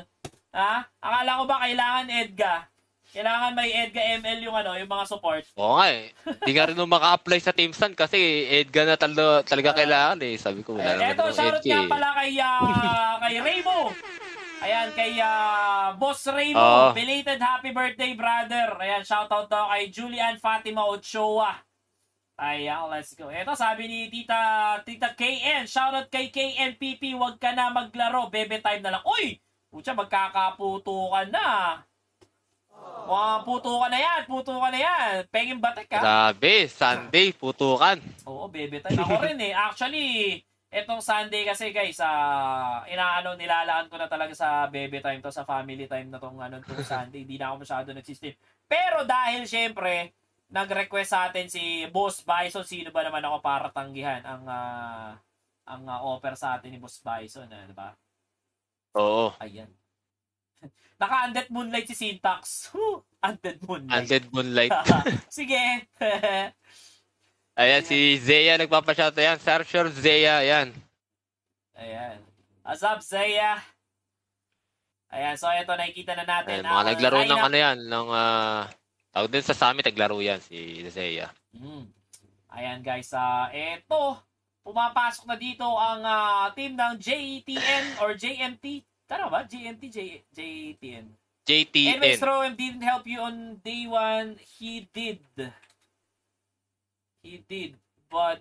Ha? Akala ko ba kailangan Edga? Kailangan may Edga ML yung mga support. Oo nga eh. Hindi nga rin maka-apply sa Team Sun kasi Edga na talaga kailangan eh. Sabi ko, wala naman ng Edga. Shoutout nga pala kay Raymo. Ayan, kay Boss Raymo, belated happy birthday, brother. Ayan, shoutout daw kay Julian Fatima Ochoa. Ayan, let's go. Ito, sabi ni Tita KN, shoutout kay KNPP, wag ka na maglaro, bebe time na lang. Uy! Pucha, magkakaputukan na. Putukan na yan. Pengin batek ka. Grabe, Sunday, putukan. Oo, bebe time. Ako rin eh. Actually, etong Sunday kasi guys, nilalaan ko na talaga sa bebe time to, sa family time na tong Sunday. Hindi na ako masyado nagsistream. Pero dahil syempre, nag-request sa atin si Boss Bison, sino ba naman ako para tanggihan ang offer sa atin ni Boss Bison, di ba? Oo. Ayan. Naka-Undead Moonlight si Syntax. Undead Moonlight. Sige. Ayan, si Zeya nagpapashoutout. Ayan, Sergio Zeya, ayan. Ayan. Azab, Zeya. Ayan, so ito, nakikita na natin. Ayan, mga naglaro ng tawag din sa summit, naglaro yan, si Zeya. Ayan, guys, ito, pumapasok na dito ang team ng JTN or JMT. Tama ba? JMT, JTN. JTN. Anyways, Roem didn't help you on day 1. He did, but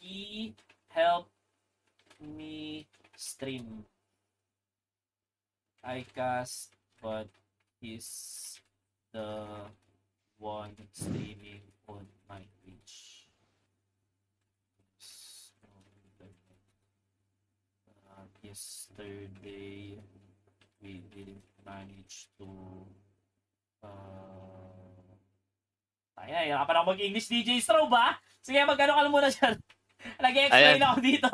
he helped me stream. I cast, but he's the one streaming on my Twitch. Yesterday, we didn't manage to Ayan, pa na ako mag-English DJ Strobe ba? Sige, mag-ano ka muna dyan. Nag-explain ako dito.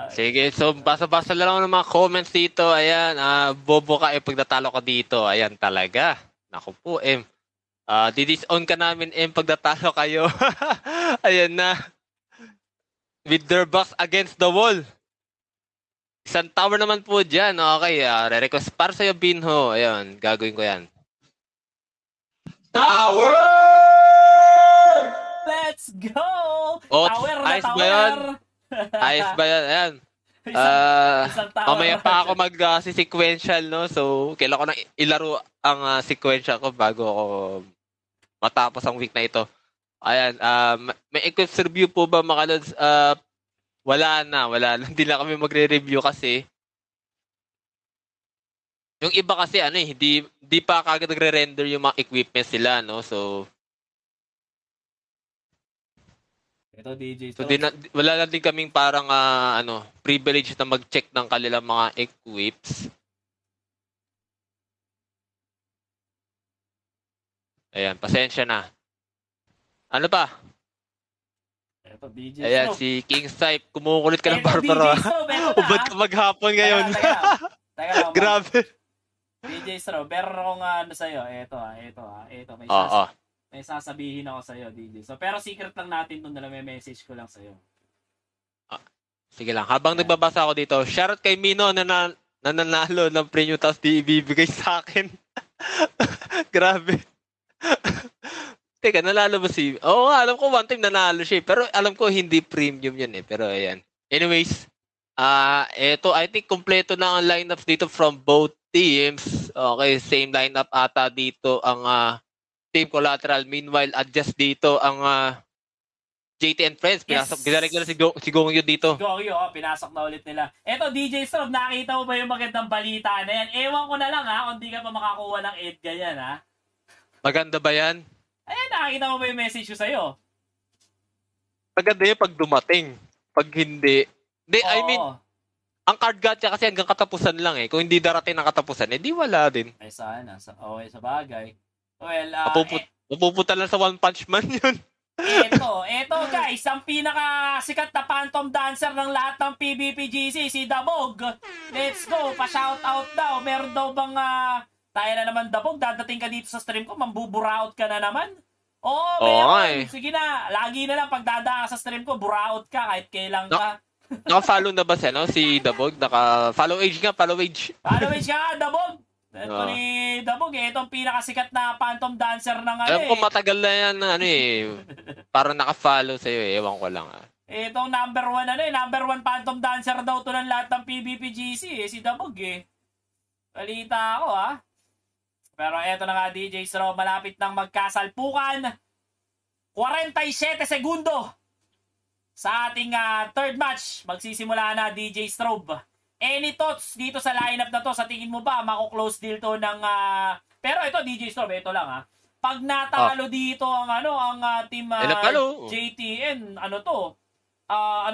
Sige, so basa-basa lang ako ng mga comments dito. Ayan, bobo ka pagdatalo ka dito. Ayan talaga. Naku po, didisown ka namin, pagdatalo kayo. Ayan na. With their backs against the wall. Isang tower naman po dyan. Okay, re-request para sa'yo, Binho. Ayan, gagawin ko yan. Tower! Let's go! Tower na ayos tower! Ba yan? Ayos ba yan? Ayan. Mamaya pa ako mag-sequential, no? So, kailangan ko nang ilaro ang sequential ko bago ako matapos ang week na ito. Ayan. May equips review po ba, mga lods? Wala na. Hindi na kami magre-review kasi Yung iba kasi hindi pa kagad nagre-render yung mga equipment sila, no? So Ito DJ So Strobe. wala lang din kaming parang privilege na mag-check ng kanilang mga equips. Ayan, pasensya na. Ano pa? Ito DJ Ayan, Strobe. si King Stipe. Kumukulit ka ng Ito Barbara. DJ Strobe. Ito na. Ubad ka maghapon ngayon. Teka lang. Grabe. DJ Strobe. Meron akong ano sa'yo. Ito. May sasabihin ako sa'yo, DJ. So, pero secret lang natin doon na may message ko lang sa'yo. Sige lang. Habang nagbabasa ako dito, shoutout kay Mino na nanalo ng premium tapos di ibibigay sa akin. Grabe. Teka, nanalo ba si... Oo nga, alam ko one time nanalo siya. Pero alam ko hindi premium yun eh. Pero ayan. Anyways, eto, I think kompleto na ang lineups dito from both teams. Okay, same lineup ata dito ang Team Collateral. Meanwhile, adjust dito ang JT and Friends. Pinasok, ginalik nila si Gongyo dito. Si Gongyo, pinasok na ulit nila. Eto, DJ Strobe, nakita mo ba yung magandang balita na yan? Ewan ko na lang kung di ka pa makakuha ng Edgar yan Maganda ba yan? Ayan, nakita mo ba yung message ko sa'yo? Maganda yun pag dumating. Pag hindi. Hindi, I mean, ang card gacha kasi hanggang katapusan lang eh. Kung hindi darating ng katapusan, di wala din. Ay, sana. Okay, sa bagay. Well, mapupunta lang sa One Punch Man yun. Eto guys, ang pinakasikat na Phantom Dancer ng lahat ng PvPGC, si Dabog. Let's go, pa-shoutout daw. Meron daw bang, tayo na naman Dabog, dadating ka dito sa stream ko, mambuburaot ka na naman? Meron. Sige na, lagi na lang pag dadaan ka sa stream ko, buraot ka kahit kailan ka. Naka-follow na ba siya, no? Si Dabog? Naka-follow age nga, follow age. Follow age ka, Dabog. Ito ni Dabog itong pinakasikat na Phantom Dancer ng Alam ko matagal na yan parang naka-follow sa'yo ewan ko lang Itong number 1 number 1 Phantom Dancer daw to ng lahat ng PvPGC si Dabog Balita ako Pero eto na nga DJ Strobe, malapit nang magkasalpukan. 47 segundo sa ating third match. Magsisimula na DJ Strobe. Any thoughts dito sa lineup na to? Sa tingin mo ba mako-close deal to ng pero ito DJ Strobe, ito lang Pag natalo dito ang team JTN, anong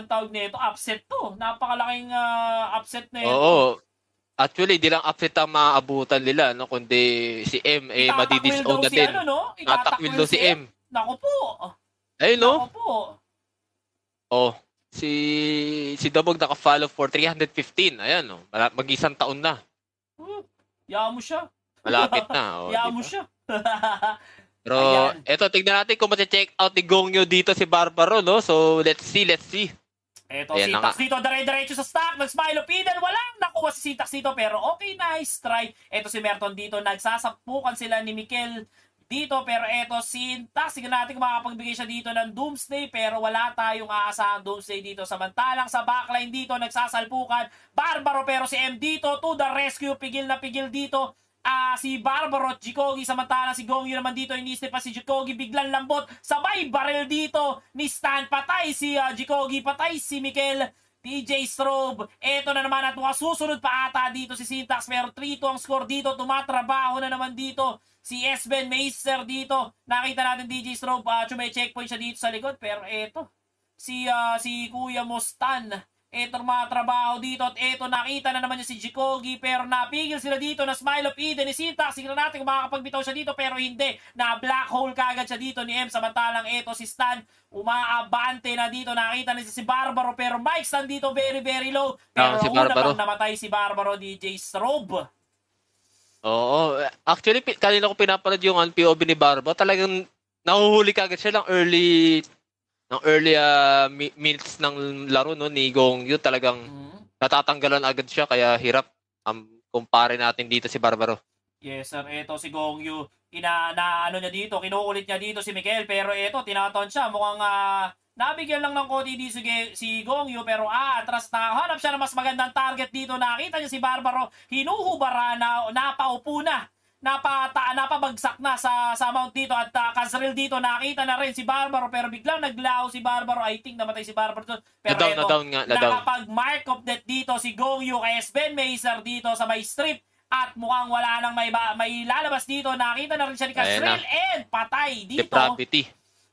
tawag nito? Upset to. Napakalaking upset na ito. Oo. Actually, di lang upset ang maabutan nila, no? Kundi si M madidisown na din. Natakwil daw si M. Naku po. Ayun, no? Naku po. Si Dabog naka-follow for 315. Ayan, no? Mag-isang taon na. Yamo siya. Malapit na. Yamo siya. Pero, eto, tignan natin kung mati-check out ni Gongyo dito si Barbaro, no? So, let's see. Eto, Syntax dito, dire-diretso sa stack. Nag-smile of Eden. Walang nakuha si Syntax dito, pero okay, nice try. Eto si Merton dito. Nagsasapukan sila ni Mikel dito, pero eto Syntax, tignan natin kung makapagbigay siya dito ng Doomsday, pero wala tayong aasahang Doomsday dito. Samantalang sa backline dito, nagsasalpukan Barbaro, pero si M dito to the rescue, pigil na pigil dito si Barbaro at Jikogi. Samantalang si Gongyo naman dito, inisip pa si Jikogi, biglang lambot, sabay barrel dito ni Stan, patay si Jikogi, patay si Mikel. DJ Strobe, eto na naman at susunod pa ata dito si Syntax, pero 3-2 ang score dito, tumatrabaho na naman dito si Esben Meister dito. Nakita natin DJ Strobe, may checkpoint siya dito sa likod, pero eto si Kuya Mostan, eto mga trabaho dito, at eto nakita na naman niya si Jikogi, pero napigil sila dito na Smile of Eden ni Syntax. Tignan natin kung makakapagbitaw siya dito, pero hindi, na black hole kagad siya dito ni M. Samantalang eto si Stan, umaabante na dito, nakita na si Barbaro, pero Mike Stan dito very very low, pero si una pang namatay si Barbaro. DJ Strobe. Oo, actually kanina ko pinapanood yung POV ni Barbaro, talagang nahuhuli kagad siya ng early minutes ng laro, no, ni Gongyo. Talagang natatanggalan agad siya, kaya hirap kumpare natin dito si Barbaro. Yes sir, eto si Gongyo, niya dito, kinukulit niya dito si Mikel, pero eto tinaton siya, mukhang nabigyan lang ng konti dito si Gongyo, pero atras na, hanap siya ng mas magandang target dito. Nakita niya si Barbaro, hinuhubara na, napaupo na, napabagsak na sa mount dito, at Kazril dito, nakita na rin si Barbaro, pero biglang naglaho si Barbaro. I think namatay si Barbaro doon, pero na-down nga. nakapag mark of death dito si Gongyo kay Sven Meiser dito sa may strip. At mukhang wala nang may lalabas dito. Nakita na rin siya ni Kazriel and patay dito. Depravity.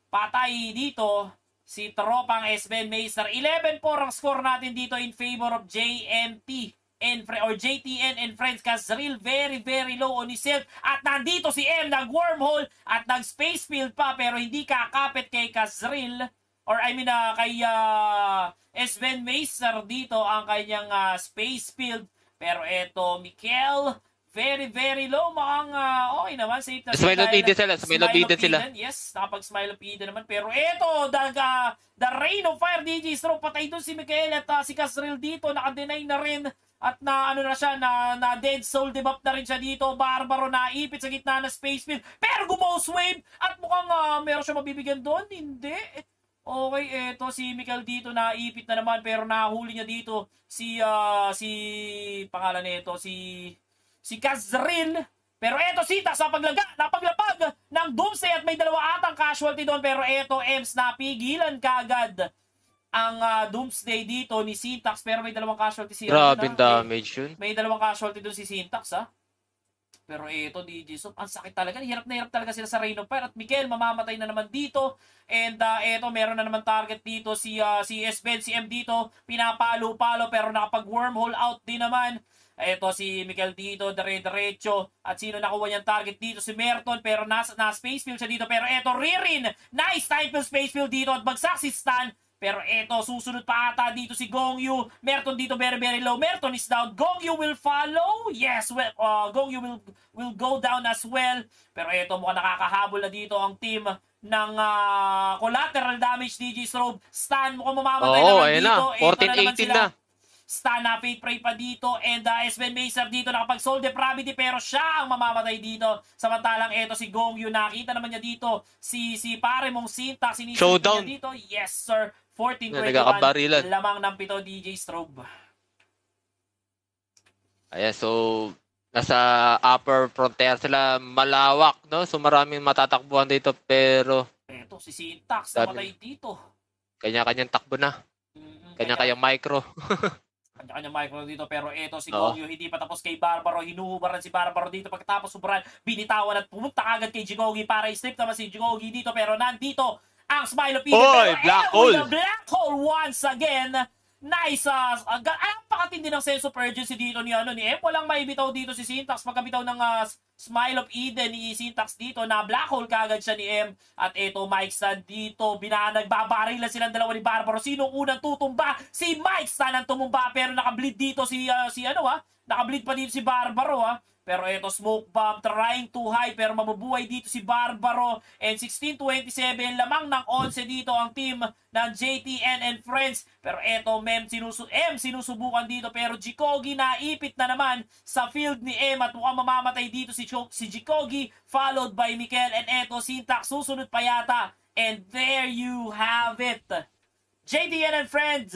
Patay dito si tropang Esben Meister. 11-4 ang score natin dito in favor of JMT or JTN and friends. Kazriel very very low on his health. At nandito si M nag-wormhole at nag-space field pa pero hindi kakapit kay Kazriel. Or I mean kay Esben Meister dito ang kanyang space field. Pero eto, Mikel, very, very low. Mukhang okay naman. Safe na Smile of Eden sila. Smile of Eden sila. Yes, nakapag-Smile of Eden naman. Pero eto, the Rain of Fire, DJ Stroke, patay doon si Mikel at si Kazriel dito. Naka-deny na rin. At na ano na siya, na dead soul debuff na rin siya dito. Barbaro naipit sa gitna ng space field. Pero gumose wave. At mukhang meron siya mabibigyan doon. Hindi. Okay, eto si Mikel dito naipit na naman pero nahuli niya dito si pangalan nito si Kazriel. Pero eto Sintax napaglapag ng Doomsday at may dalawa atang casualty doon pero eto Ems napigilan kagad ang Doomsday dito ni Sintax pero may dalawang casualty si Grabe damage yun. May dalawang casualty doon si Sintax Pero ito, DJ Soap, ang sakit talaga. Hirap na hirap talaga sila sa Rain of Fire. At Mikel, mamamatay na naman dito. And ito, meron na naman target dito. Si Esben, si M dito. Pinapalo-palo pero nakapag-wormhole out din naman. Ito si Mikel dito, dire-diretso. At sino nakuha niyang target dito? Si Merton, pero nasa space field siya dito. Pero ito, Ririn. Nice time field space field dito. At bagsak si Stan. Pero eto, susunod pa ata dito si Gongyu. Merton dito very very low. Merton is down. Gongyu will follow. Yes, well, Gongyu will go down as well. Pero eto, mukhang nakakahabol na dito ang team ng collateral damage DJ Strobe. Stan mukhang mamamatay naman dito. 14-18 na. Stan na Fate Pray pa dito and Esben Meister dito nakapag-Soul Depravity pero siya ang mamamatay dito. Samantalang eto si Gongyu nakita naman niya dito si pare mong Sintax Showdown niya dito. Yes sir. 14-21 lamang ng pito DJ Strobe. Ayan, so nasa upper frontier sila, malawak, no? So maraming matatakbuhan dito pero eto si Sintax namatay dito. Kanya-kanyang takbo na. Kanya-kanyang micro. Kanya-kanyang micro dito pero eto si Gongyu hindi pa tapos kay Barbaro. Hinuhubaran si Barbaro dito pagkatapos subran. Binitawan at pumunta agad kay Jikogi para i-strip naman si Jikogi dito pero nandito ang Smile of Eden. Oy, Black Hole! Black Hole once again. Nice. Napakatindi ng sense of urgency dito ni M. Walang maibitaw dito si Sintax. Pagkabitaw ng Smile of Eden ni Sintax dito na Black Hole kagad siya ni M. At eto Mike Stan dito. Nagbabaril lang silang dalawa ni Barbaro. Sinong unang tutumba? Si Mike Stan ang tumumba pero nakableed dito nakableed pa dito si Barbaro Pero eto, smoke bomb, trying to hide, pero mabubuhay dito si Barbaro. And 16-27, lamang ng 11 dito ang team ng JTN and Friends. Pero eto, M sinusubukan dito, pero Jikogi naipit na naman sa field ni M. At mukhang mamamatay dito si Jikogi, followed by Mikel. And eto, Sintax, susunod pa yata. And there you have it. JTN and Friends,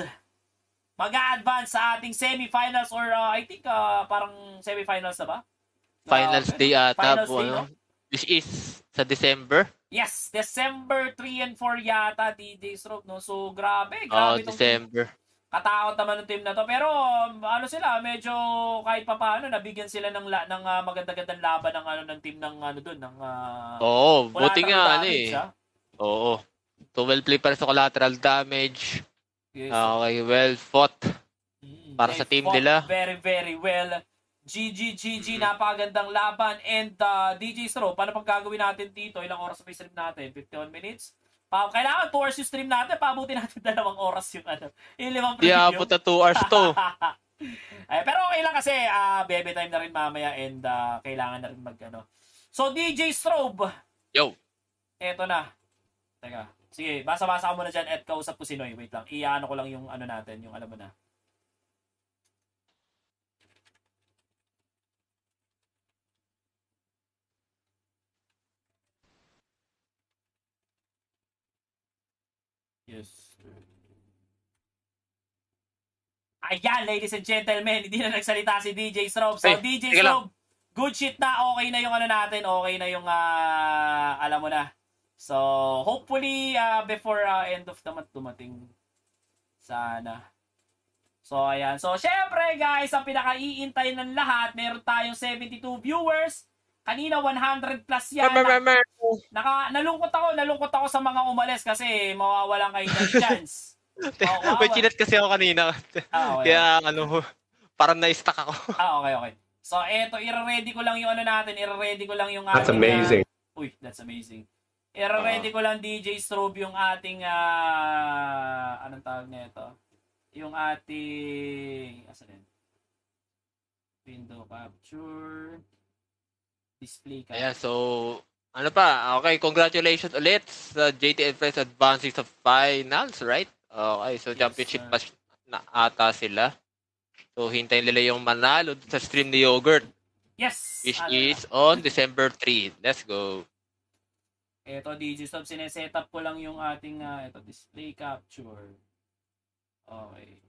mag-a-advance sa ating semifinals or I think parang semifinals na ba? Finals day ata po, no? This is sa December? Yes, December 3 and 4 yata, DJ Stroke, no? So, grabe December. Katakot naman ng team na to. Pero, sila, medyo kahit pa paano, nabigyan sila ng maganda-gandang laban ng team ng doon, ng buti nga, Oo. So, well played para sa collateral damage. Yes. Okay, well fought. Para sa team nila. Very, very well. GG, napakagandang laban. And DJ Strobe, paano pang gagawin natin dito? Ilang oras pa yung stream natin? 51 minutes? Kailangan 2 hours yung stream natin. Paabutin natin 2 oras yung yung 5 preview. Yeah, abot na 2 hours to. Pero okay lang kasi bebe time na rin mamaya and kailangan na rin So DJ Strobe. Yo. Eto na. Teka. Sige, basa-basa ko muna dyan at kausap ko si Noy. Wait lang. Iano ko lang yung natin, yung alam mo na. Yes. Ayan, ladies and gentlemen, hindi na nagsalita si DJ Strobe. So, DJ Strobe, good shit na. Okay na yung natin. Okay na yung, alam mo na. So, hopefully, before end of the month dumating. Sana. So, ayan. So, syempre, guys, ang pinaka-iintay ng lahat, meron tayong 72 viewers. Kanina, 100 plus yan. Nalungkot ako sa mga umalis kasi mawawalan kayo ng chance. May chinat kasi ako kanina. Okay. Kaya, parang na-stuck ako. Okay. So, eto, i-ready ko lang yung natin. I-ready ko lang yung That's amazing. That's amazing. I-ready ko lang DJ Strobe yung ating, anong tawag na ito? Yung ating, asan yun? Window capture, display capture. Ayan, so, okay, congratulations ulit sa JTL Friends advancing sa finals, right? Okay, so yes, championship match na ata sila. So, hintayin nila yung manalo sa stream ni Yogurt. Yes! Which is on December 3. Let's go. Ito, DJ Stop, sineset up ko lang yung ating display capture. Okay.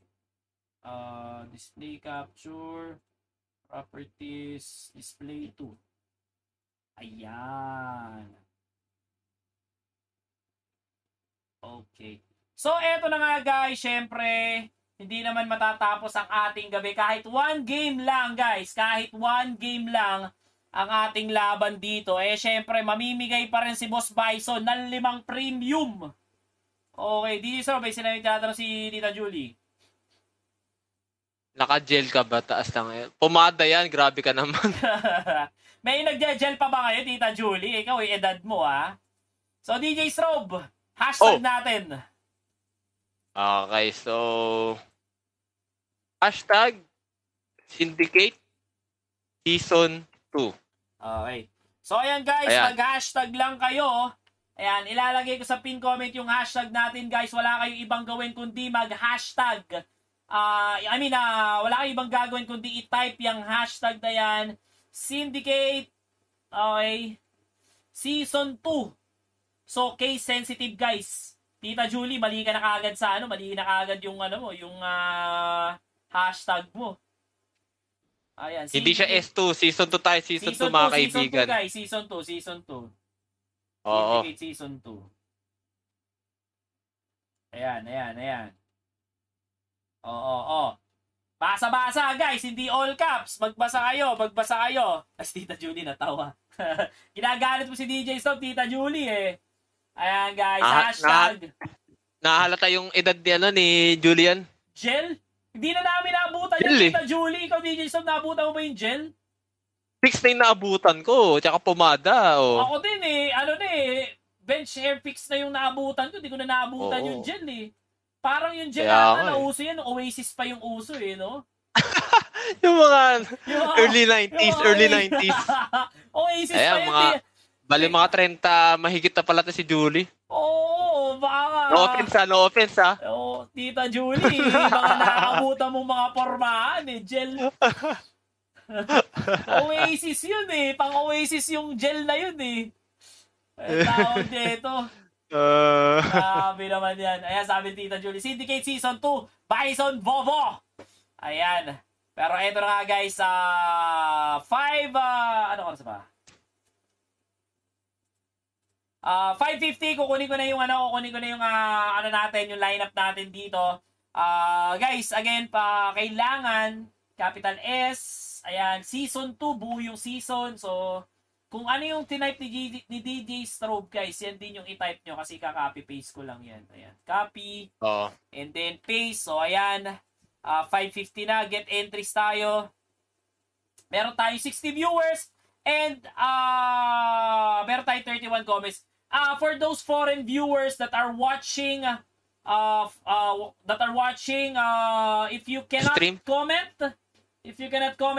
Display capture, properties, display 2. Ayan. Okay. So, eto na nga guys, syempre, hindi naman matatapos ang ating gabi. Kahit one game lang guys, kahit one game lang ang ating laban dito. Syempre, mamimigay pa rin si Boss Bison ng 5 premium. Okay, DJ Sir, may sinanong si Tita Julie. Naka-gel ka ba? Taas lang. Pumada yan, grabe ka naman. May nagja-gel pa ba kayo, Tita Julie? Ikaw, edad mo, ha? So, DJ Strobe, hashtag natin. Okay, so hashtag Syndicate Season 2. Okay. So, ayan guys, mag-hashtag lang kayo. Ayan, ilalagay ko sa pin comment yung hashtag natin, guys. Wala kayong ibang gawin kundi mag-hashtag. Wala kayong ibang gagawin kundi i-type yung hashtag na yan. Syndicate, okay, Season 2. So, case sensitive, guys. Tita Julie, mali ka na kaagad sa mali na kaagad yung yung hashtag mo. Ayan, hindi siya S2, Season 2 tayo, Season 2 mga kaibigan. Season 2, guys, Season 2. Oo. Syndicate Season 2. Ayan. Oo. Basa-basa, guys, hindi all caps. Magbasa kayo. As Tita Julie natawa. Ginagalit mo si DJ Stop, Tita Julie Ayan, guys, hashtag. Nahalata yung edad ni Julian. Gel? Hindi na namin naabutan yung Tita Julie. Ikaw, DJ Stop, naabutan mo ba yung gel? 6 na naabutan ko, tsaka pomada. Ako din bench hair fix na yung naabutan ko. Hindi ko na naabutan yung gel Parang yung gel na uso yan. Oasis pa yung uso no? yung mga early 90s. Oasis pa yun. Bali mga 30, mahigit na pala si Julie. Oo, baka. No offense ha. Tita Julie, mga nakakabutan mong mga pormahan gel. Oasis yun pang Oasis yung gel na yun tawag dito. Sabi naman yan. Ayan, sabi Tita Julie, Syndicate Season 2, Bison Vovo. Ayan. Pero eto na nga guys, 5, ano oras ba? 5:50, kukunin ko na yung natin, yung lineup natin dito. Guys, again, kailangan capital S. Ayan, Season 2, buo yung season. So, kung ano yung tinype ni DJ Strobe, guys, yan din yung i-type nyo kasi ka-copy-paste ko lang yan. Ayan, copy. And then paste. So, ayan, 5:50 na. Get entries tayo. Meron tayo 60 viewers and meron tayo 31 comments. For those foreign viewers that are watching, if you cannot comment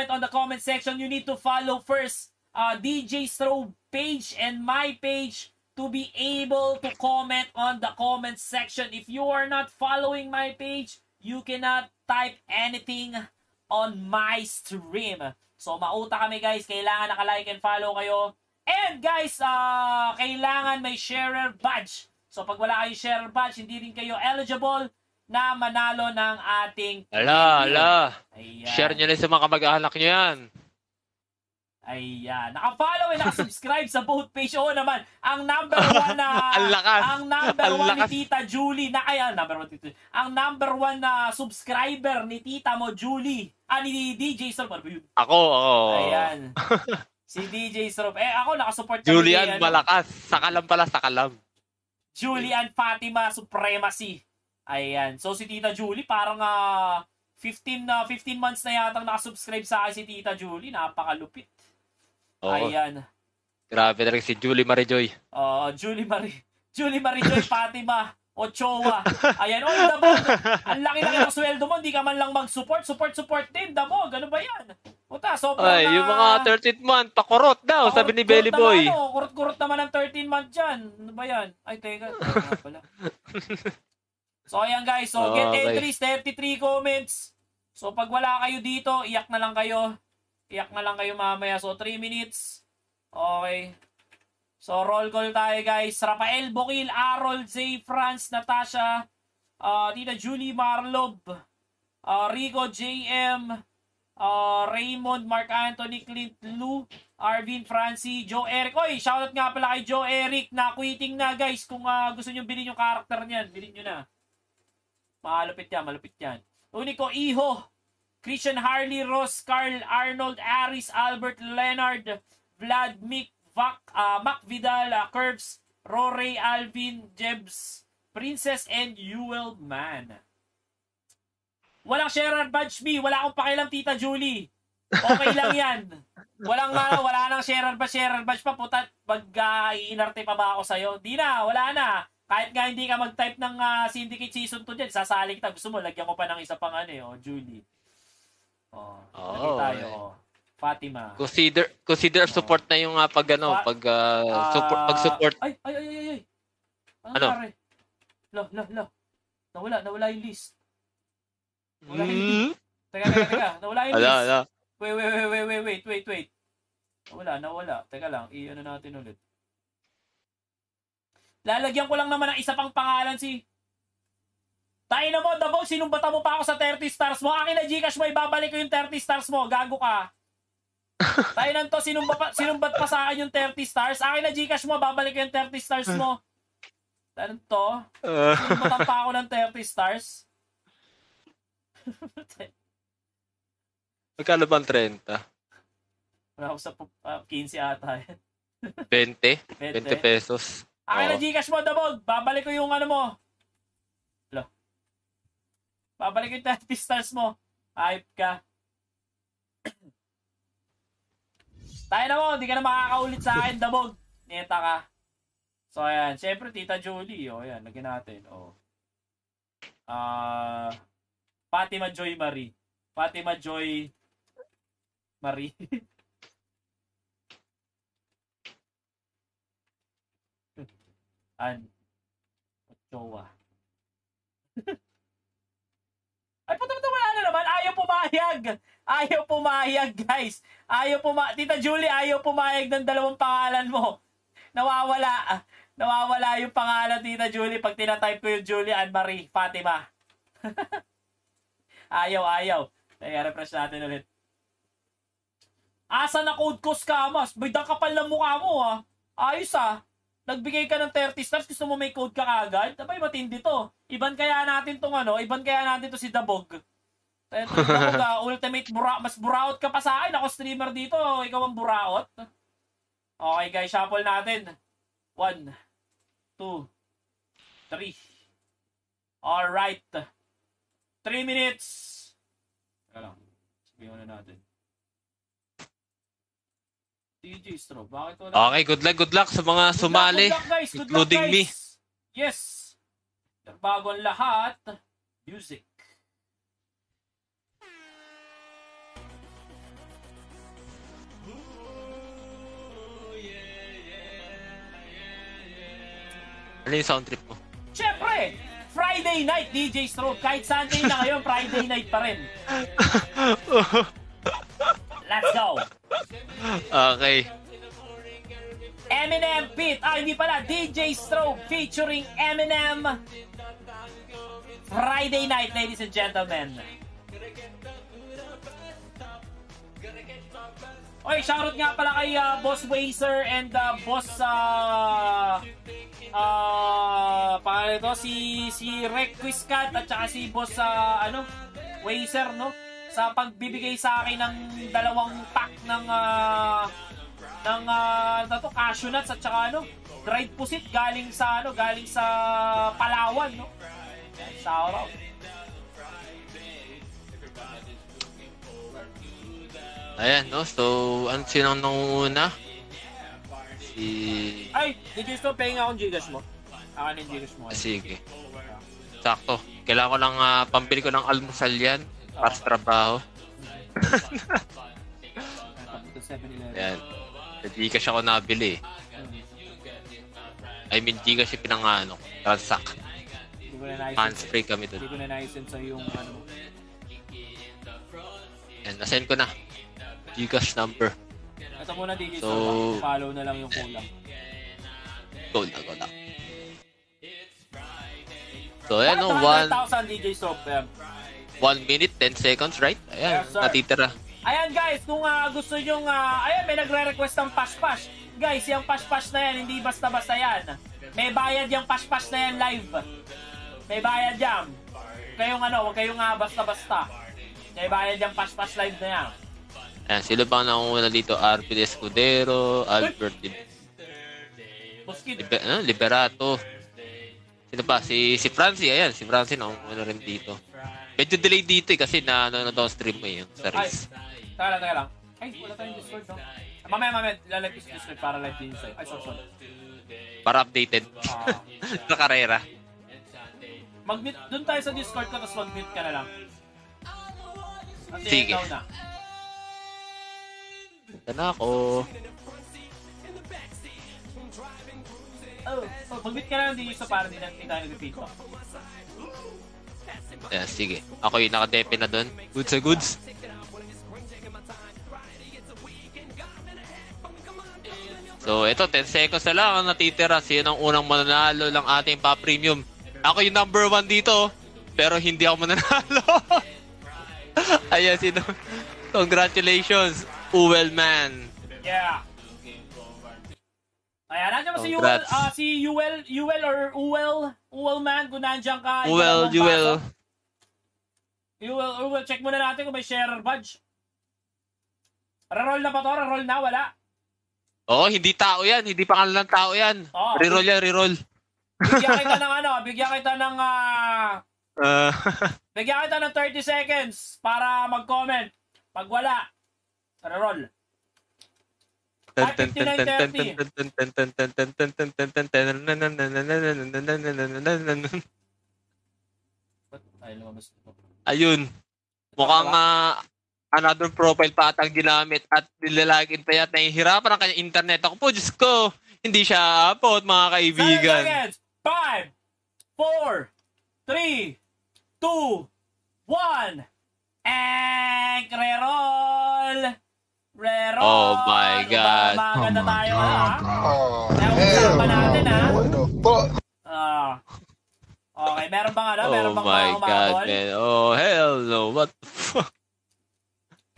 on the comment section, you need to follow first DJ Strobe page and my page to be able to comment on the comment section. If you are not following my page, you cannot type anything on my stream. So, mauta kami guys. Kailangan naka-like and follow kayo. And guys, kailangan may sharer badge. So, pag wala kayong sharer badge, hindi rin kayo eligible na manalo ng ating Ala. Share nyo na sa mga kamag-anak nyo yan. Ayan. Naka-follow and naka-subscribe sa both page. Oo naman. Ang number one na... ang number one ni Tita Julie. Ang number one na subscriber ni Tita mo, Julie. Ni DJ Strop. Ako. Ayan. Si DJ Strop. Ako nakasupport kami. Julian Malakas. Sakalam pala, sakalam. Julian Fatima Supremacy. Ayan. So si Tita Julie parang 15 months na yatang nakasubscribe sa akin si Tita Julie. Napakalupit. Oo. Ayan. Grabe na rin si Julie Marijoy. Julie Marijoy Fatima Ochoa. Ayan. Oy, Dabog. Ang laki-laki ng sweldo mo. Hindi ka man lang mag-support. Support din. Dabog. Ano ba yan? Puta, sobrang yung mga 13th month, pakurot daw, sabi ni Belly Boy. Kurot naman ang 13 month dyan. Ano ba yan? Ay, teka. Pala. So, ayan guys. So, get entries, 33 comments. So, pag wala kayo dito, iyak na lang kayo. Iyak na lang kayo mamaya. So, 3 minutes. Okay. So, roll call tayo guys. Rafael Bokil, Arol, J. France, Natasha, Tita Julie Marlob, Rico JM, Raymond, Mark Anthony, Clint Lou, Arvin, Francie, Joe Eric. Oy, shoutout nga pala kay Joe Eric na quitting na guys. Kung gusto nyo bilhin yung character niyan, bilhin nyo na. Malupit yan. Unico Iho, Christian Harley, Ross, Carl, Arnold, Aris, Albert, Leonard, Vlad, Mick, Mac Vidal, Curbs, Roray, Alvin, Jebs, Princess, and Yuel Man. Walang sharer badge me. Wala akong pakialam, Tita Julie. Okay lang yan. Wala nang sharer badge pa. Puta, mag-iinarte pa ba ako sa'yo? Di na, wala na. Kahit nga hindi ka mag-type ng Syndicate Season 2 dyan, sasali kita. Gusto mo, lagyan ko pa ng isa pang Julie. Lagi tayo. Fatima. Consider support na yung pag-support. Ay. Ano? Nawala yung list. Teka. Nawala yung list. Wait. Nawala. Teka lang, i-ano natin ulit. Lalagyan ko lang naman ng isa pang pangalan Tayo na mo, Dabog, sinumbata mo pa ako sa 30 stars mo. Akin na Gcash mo, ibabalik ko yung 30 stars mo. Gago ka. Tayo na to, sinumbat pa sa akin yung 30 stars. Akin na Gcash mo, babalik ko yung 30 stars mo. Tayo na to, sinumbatan pa ako ng 30 stars. Magkano ba ang 30? Wala ako sa 15 ata yan. 20 pesos. Akin na Gcash mo, Dabog. Babalik ko yung mo. Babalik yung 30 stars mo. Hype ka. Tayo na mo, di ka na makakaulit sa akin, Dabog. Neta ka. So, ayan. Siyempre, Tita Julie. Ayan, lagyan natin. Fatima Joy Marie. Ochoa. Ay, puto wala na naman. Ayaw pumayag, guys. Tita Julie, ayaw pumayag ng dalawang pangalan mo. Nawawala yung pangalan, Tita Julie, pag tinatype ko yung Julie Ann Marie Fatima. Ayaw. Kaya refresh natin ulit. Asa na code ko, scammers? May kapal ng mukha mo, Ayos, Nagbigay ka ng 30 stars, gusto mo may code ka kagad? Abay, matindi to. Iban kaya natin to si Dabog. Dabog, ultimate mas buraot ka pa sa akin. Ako streamer dito, ikaw ang buraot. Okay guys, shuffle natin. 1, 2, 3. Alright. 3 minutes. Teka lang. Sabihin na natin. DJ Strop, bakit wala? Okay, good luck sa mga sumali. Good luck, including me. Yes. Bago ang lahat, music. Ano yung sound trip mo? Siyempre, Friday night, DJ Strop. Kahit Sunday na ngayon, Friday night pa rin. Let's go. Okay. Eminem Beat. Hindi pala. DJ Strobe featuring Eminem. Friday night, ladies and gentlemen. Okay, shoutout nga pala kay Boss Wazer and Boss pangalan ito, si Requiscat at saka si Boss Wazer, no? Sa pagbibigay sa akin ng 2 pack ng cashew nuts at saka dried pusit galing sa Palawan, no? Shoutout. Ayan, no? So, sinong nangunguna? Ay, DJ Stop, pahing akong Gcash mo. Akin yung Gcash mo. Sige. Sakto. Kailangan ko lang, pambili ko ng almusal yan. Para sa trabaho. Ayan. Sa Gcash ako nabili. I mean, Gcash yung transact. Hands-free kami dun. Hindi ko na na-send sa yung Ayan, nasend ko na. Gcash number. Ito muna, DJ Stop. Follow na lang yung kulang. Go na. So, ayan, 100,000 DJ Stop. 1 minute, 10 seconds, right? Ayan, yes, natitira. Ayan guys, kung gusto nyong, ayan, may nagre-request ng pash-pash. Guys, yung pash-pash na yan, hindi basta-basta yan. May bayad yung pash-pash na yan live. May bayad yan. Huwag kayong basta-basta. May bayad yung pash-pash live na yan. Ayan, sila ba nangunguna dito? RP Escudero, Albert Liberato. Sino pa? Si Francie, ayan. Si Francie nangunguna rin dito. Medyo delay dito kasi nanonood ako stream mo yung sa race. Teka lang. Ay, wala tayong Discord, no? Mamaya, lalagay ko sa Discord para live din sa'yo. Ay, sorry. Para updated. Sa karera. Mag-mute, dun tayo sa Discord ko, tapos mag-mute ka na lang. Sige. Ito na ako. Mag-mute ka na lang din para hindi tayo nag-repeat pa. Yeah, sige. Ako yung nakadepe na doon. Goods sa goods. So, ito, 10 seconds na lang ang natitira. Sino ang unang mananalo ng ating pa-premium? Ako yung number 1 dito, pero hindi ako mananalo. Ayan, sino? Congratulations, Uwel Man. Yeah. Ayan, nandiyan ba si Uwel or Uwel Man, kung nandiyan ka. Uwel. Check muna natin kung may share badge. Reroll na ba to? Reroll na? Wala? Oo, hindi tao yan. Hindi pangalan ng tao yan. Reroll yan, reroll. Bigyan kita ng bigyan kita ng 30 seconds para mag-comment. Pag wala, reroll. 59:30. Ayun. Mukhang another profile pa atang ginamit at nilalagin pa yata. Nahihirapan ang kanyang internet. Ako po, Diyos ko, hindi siya upload, mga kaibigan. 5, 4, 3, 2, 1. And reroll. Oh my God. Maganda tayo, Usapan natin, What the fuck? Okay, meron bang Oh my God, man. Oh, hell no. What the fuck?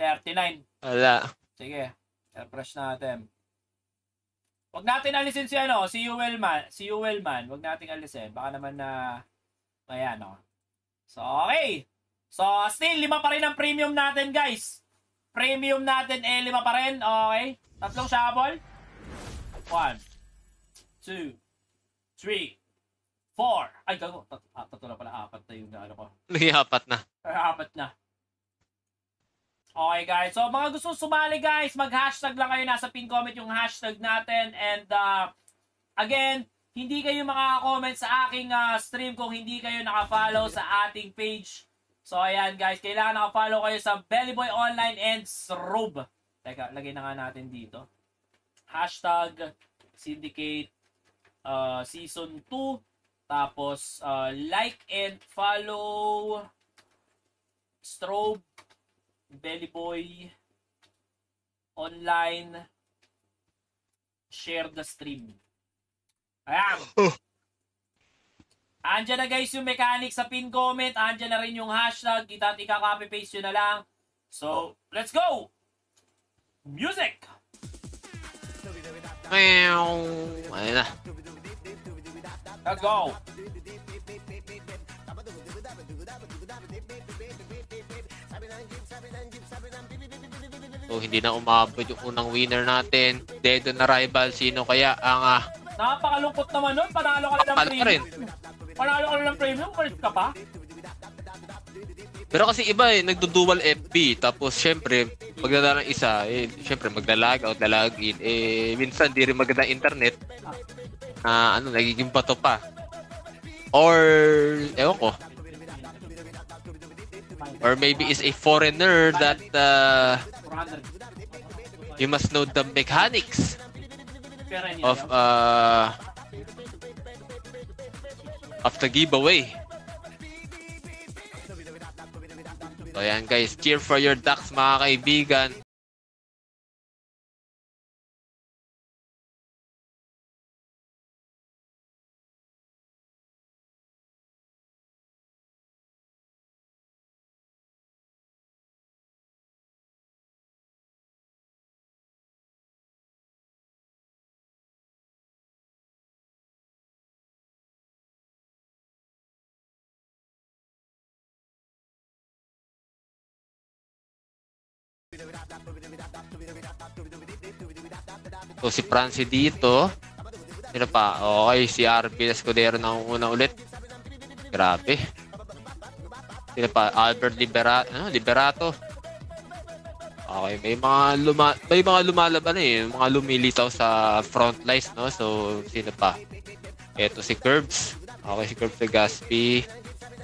39. Wala. Sige, refresh natin. Wag natin alisin si Uwel Man. Wag natin alisin. Baka naman na ayan, So, okay. So, still 5 pa rin ang premium natin, guys. Premium natin 5 pa rin. Okay. 3 shuffle. 1, 2, 3, 4. Ay, gago. 3 na pala. 4 na yung ko. Apat na. 4 na. Okay, guys. So, mga gusto sumali, guys, mag-hashtag lang kayo. Nasa pin comment yung hashtag natin. And, again, hindi kayo makaka-comment sa aking stream kung hindi kayo naka-follow sa ating page. So, ayan, guys. Kailangan naka-follow kayo sa Bellyboy Online and Srobe. Teka, lagay na nga natin dito. Hashtag Syndicate Season 2. Tapos, like and follow Strobe, Bellyboy Online, share the stream. Ayan. Andyan na, guys, yung mechanics sa pin comment. Andyan na rin yung hashtag. Ika-copy paste yun na lang. So, let's go! Music! Ayun na. Let's go! So, hindi na umabot yung unang winner natin. Dedo na rival. Sino kaya ang... Napakalungkot naman nun. Panalo ka lang ng premium. Panalo ka lang ng premium. First ka pa. Pero kasi iba nagdudual FB. Tapos, syempre, magdala ng isa. Syempre, maglalag out, lalag in. Minsan, di rin maganda internet. Nagiging bato pa. Or, ewan ko. Or maybe is a foreigner that you must know the mechanics of the giveaway. So yan guys, cheer for your ducks mga kaibigan. So si Francie dito. Sino pa? Okay, si RB Escudero na una ulit. Grabe. Sino pa? Albert Liberato. Okay, may mga lumalaban mga lumilitaw sa front lines, no? So sino pa? Ito si Curbs. Okay, si Curbs Legaspi.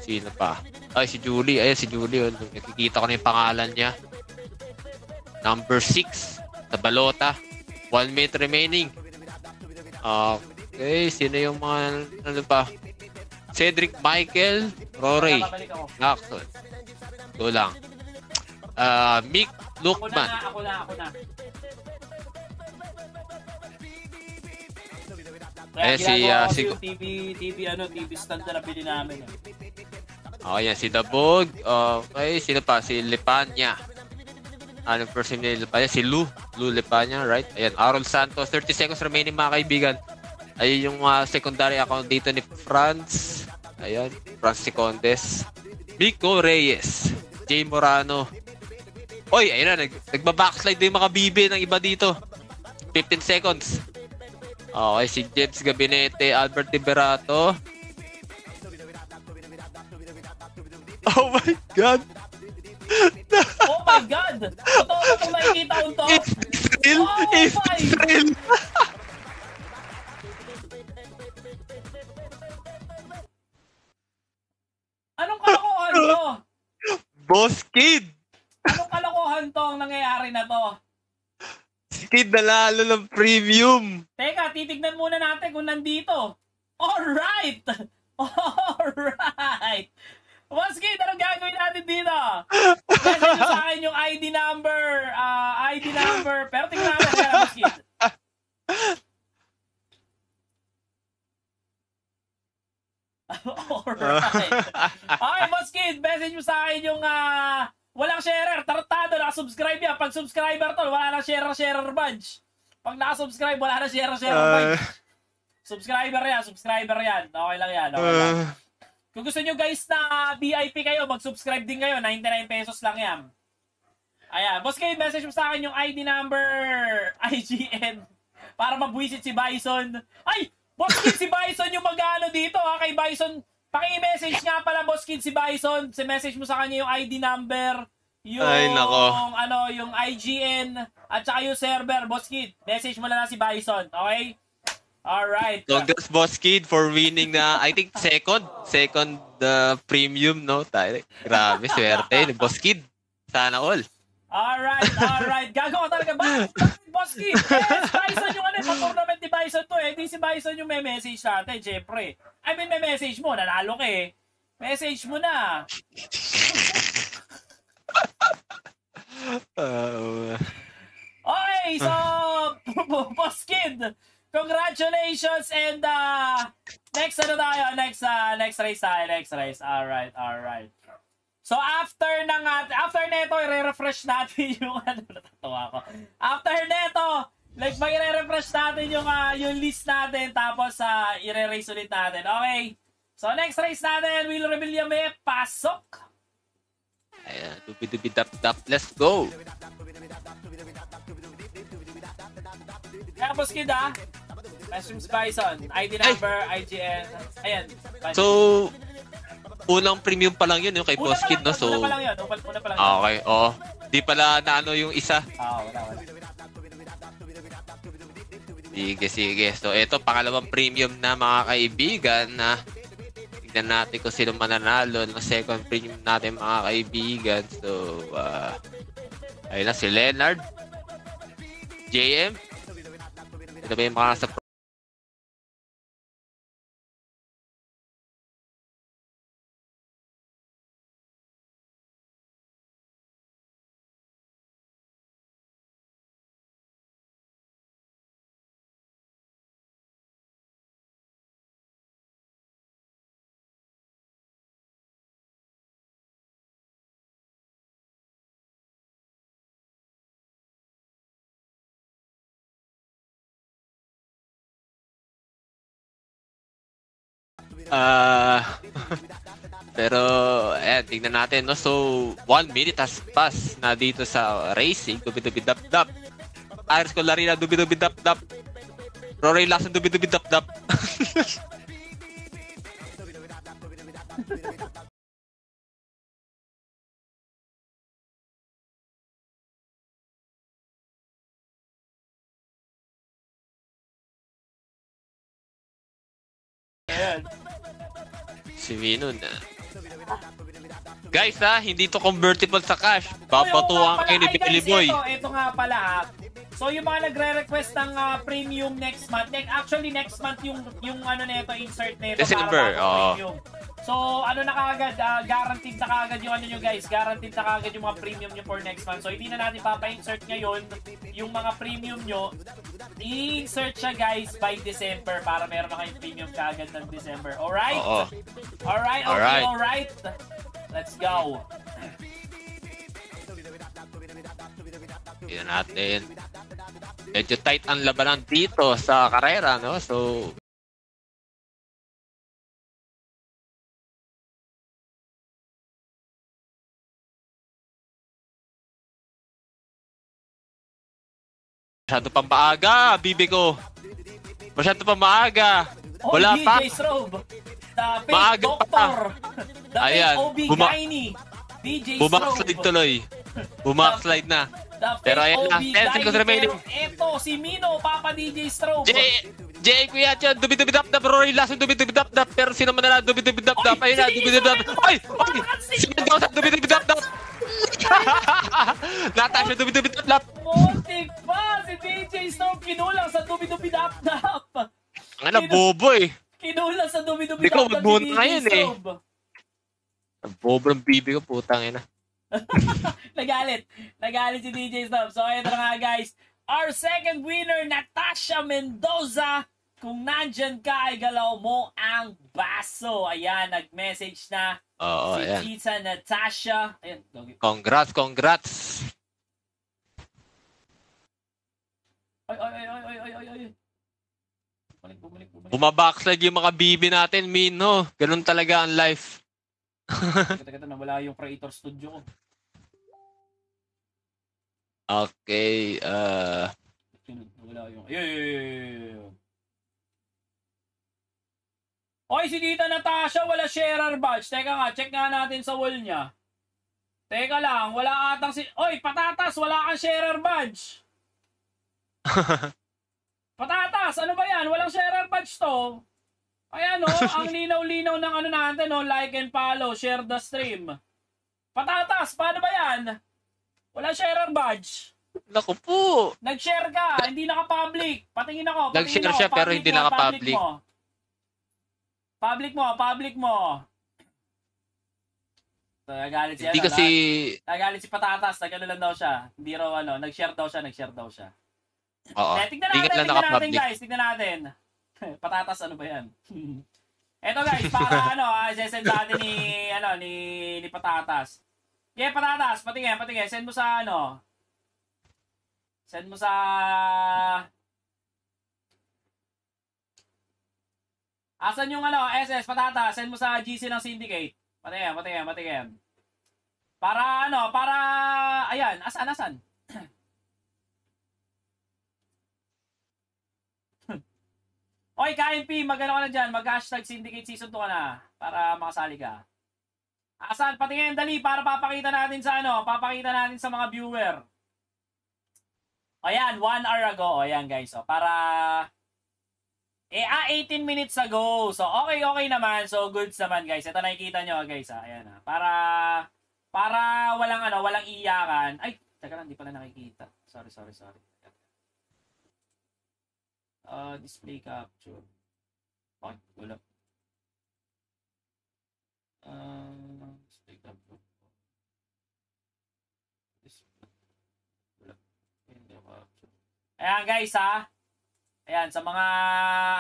Sino pa? Ay, si Julie. Ayun, si Julie. Nakikita ko na yung pangalan niya. Number 6 sa balota. 1 minute remaining. Okay, sino yung mga pa? Cedric Michael Rory. Jackson. Ito lang. Mick Lukman. Ako na. Kaya si TV stand na nabili namin. Okay, yan si Dabog. Okay, sino pa? Si Lepanya. Anong person ni Lepanya? Si Lou Lepanya, right? Ayan, Arol Santos. 30 seconds remaining mga kaibigan. Ayun yung secondary account dito ni Franz. Ayan, Franz Sicondes. Mico Reyes. Jay Morano. Oy, ayun na, nagbabackslide din yung mga bibi ng iba dito. 15 seconds. Okay, si James Gabinete, Albert Liberato. Oh my God! Oh my God! Totoo ba itong nakikita ko to? It's real! Anong kalokohan to? Boss Kid! Anong kalokohan to ang nangyayari na to? Si Kid nalalo ng premium! Teka, titignan muna natin kung nandito. Alright! Alright! Boss Kid, anong gagawin natin dito? Message sa akin yung ID number. Pero tingnan natin kaya, Boss Kid. Alright. Okay, Boss Kid, message mo sa akin yung walang sharer, tartado, nakasubscribe yan. Pag subscriber to, wala na sharer badge. Pag nakasubscribe, wala na sharer badge. Subscriber yan. Okay lang yan. Kung gusto nyo guys na VIP kayo, mag-subscribe din kayo. 99 pesos lang yan. Ayan. Boss Kid, message mo sa akin yung ID number, IGN, para mabwisit si Bison. Ay! Boss Kid, si Bison yung mag-ano dito ha. Kay Bison, paki-message nga pala, Boss Kid, si Bison. Si-message mo sa kanya yung ID number, yung IGN, at saka yung server, Boss Kid. Message mo lang na si Bison, okay? Alright. Congrats, Boss Kid, for winning na, I think, second premium, no? Grabe, swerte. Boss Kid, sana all. Alright. Gagawa talaga ba? Boss Kid, Bison yung pag-tournament ni Bison to di si Bison yung may message natin, syempre. I mean, may message mo, nanalo ka Message mo na. Okay, so, Boss Kid, congratulations and next race tayo. Alright. So after nito, i-refresh natin yung Tawa ko. After neto, like magre-refresh natin yung list natin tapos i-re-race ulit natin. Okay? So next race natin, Will Rebillame, pasok! Ayan, dubi-dubi-dap-dap. Let's go! Kaya boss kid Mushrooms Bison, ID number, IGN, ayan. So, unang premium pa lang yun yung kay Boss Kid, no? So, una pa lang yun. Okay, oo. Di pala naano yung isa. Wala. Sige. So, ito, pangalawang premium na mga kaibigan na tignan natin kung sino mananalo ng second premium natin mga kaibigan. So, ayun na si Leonard. JM. Ito ba yung mga nasa pero ayan, tingnan natin, no? So 1 minute has passed na dito sa racing. Dubi-dubi-dap-dap. Iris Colarina, dubi-dubi-dap-dap. Rory Lassen, dubi-dubi-dap-dap. Ayan. Si Mino na. Guys hindi to convertible sa cash. Papatuwang kayo ni Billy Boy. Ito nga pala So yung mga nagre-request ng premium next month, actually next month yung ano nito, insert nito December, para premium. So ano na kaagad, guaranteed na kaagad yung ano nyo guys, guaranteed na kaagad yung mga premium nyo for next month. So hindi na natin papa-insert ngayon yung mga premium nyo. I-insert siya guys by December para meron na kayong premium kaagad ng December. Alright? Oo. Alright. Let's go. Tignan natin. Medyo tight ang labanan dito sa karera, no? So, masyado pang maaga, bibi ko. Masyado pang maaga. Wala pa. DJ Strobe. The fake Maaga doctor. The Ayan. fake OB-GYN. DJ Strobe. Bumakslide tuloy. Bumakslide na. Pero ayan na. 10 seconds remaining. Eto, si Mino, Papa DJ Strobe. J. Kuya Chan, dubi-dubi-dap-dap. Rory Lassen, dubi-dubi-dap-dap. Pero sino man na dubi-dubi-dap-dap. Ayun na, dubi-dubi-dap-dap. Ay! Si Mendoza, dubi-dubi-dap-dap. Natasha, dubi-dubi-dap-dap. Montik pa! Si DJ Strobe kinulang sa dubi-dubi-dap-dap. Ang na, bobo eh. Kinulang sa dubi-dubi-dap-dap. Hindi ko, magmuna ngayon eh. Bobo ng bibi ko, putang ina. Nagalit si DJ Strobe. So, ito na nga guys. Our second winner, Natasha Mendoza. Kung nandyan ka, ay galaw mo ang baso. Ayan, nag-message na si ayan. Tita Natasha. Ayan, Congrats. Ay. Bumalik. Bumabackslide yung mga bibi natin, Mino. Ganun talaga ang life. Kata nawala yung Creator Studio ko. Okay, Wala yung... Oy, si Tita Natasha, wala sharer badge. Teka nga, check nga natin sa wall niya. Teka lang, wala atang si... Oy, Patatas, wala kang sharer badge. Patatas, ano ba yan? Walang sharer badge to. Ayan ang linaw-linaw ng ano natin, like and follow, share the stream. Patatas, paano ba yan? Wala sharer badge. Naku po. Nag-share ka, hindi naka-public. Patingin ako. Nag-share siya pero hindi naka-public. Public mo. So, nagalit siya. Hindi kasi... Nagalit si Patatas, nag-ano lang daw siya. Hindi raw nag-share daw siya. Oo. Tignan natin guys, tignan natin. Patatas, ano ba yan? Eto guys, para sesend natin ni Patatas. Yeah, Patatas, patingin. Send mo sa Send mo sa... Asan yung ano, SS, patata, send mo sa GC ng Syndicate. Patingin. Para ano, para... Ayan, asan? Oy, KMP, mag-ano ka na dyan, mag-hashtag Syndicate Season 2 ka na. Para makasali ka. Asan? Patingin, dali, para papakita natin sa ano, papakita natin sa mga viewer. Ayan, 1 hour ago. Ayan, guys. So, para... 18 minutes ago. So, okay naman. So, goods naman, guys. Ito nakikita nyo, guys. Ayan, para walang iyakan. Ay, teka lang, di pala nakikita. Sorry. Display capture. Okay, wala. Display capture. Wala. Ayan, guys, ha. Ayan, sa mga,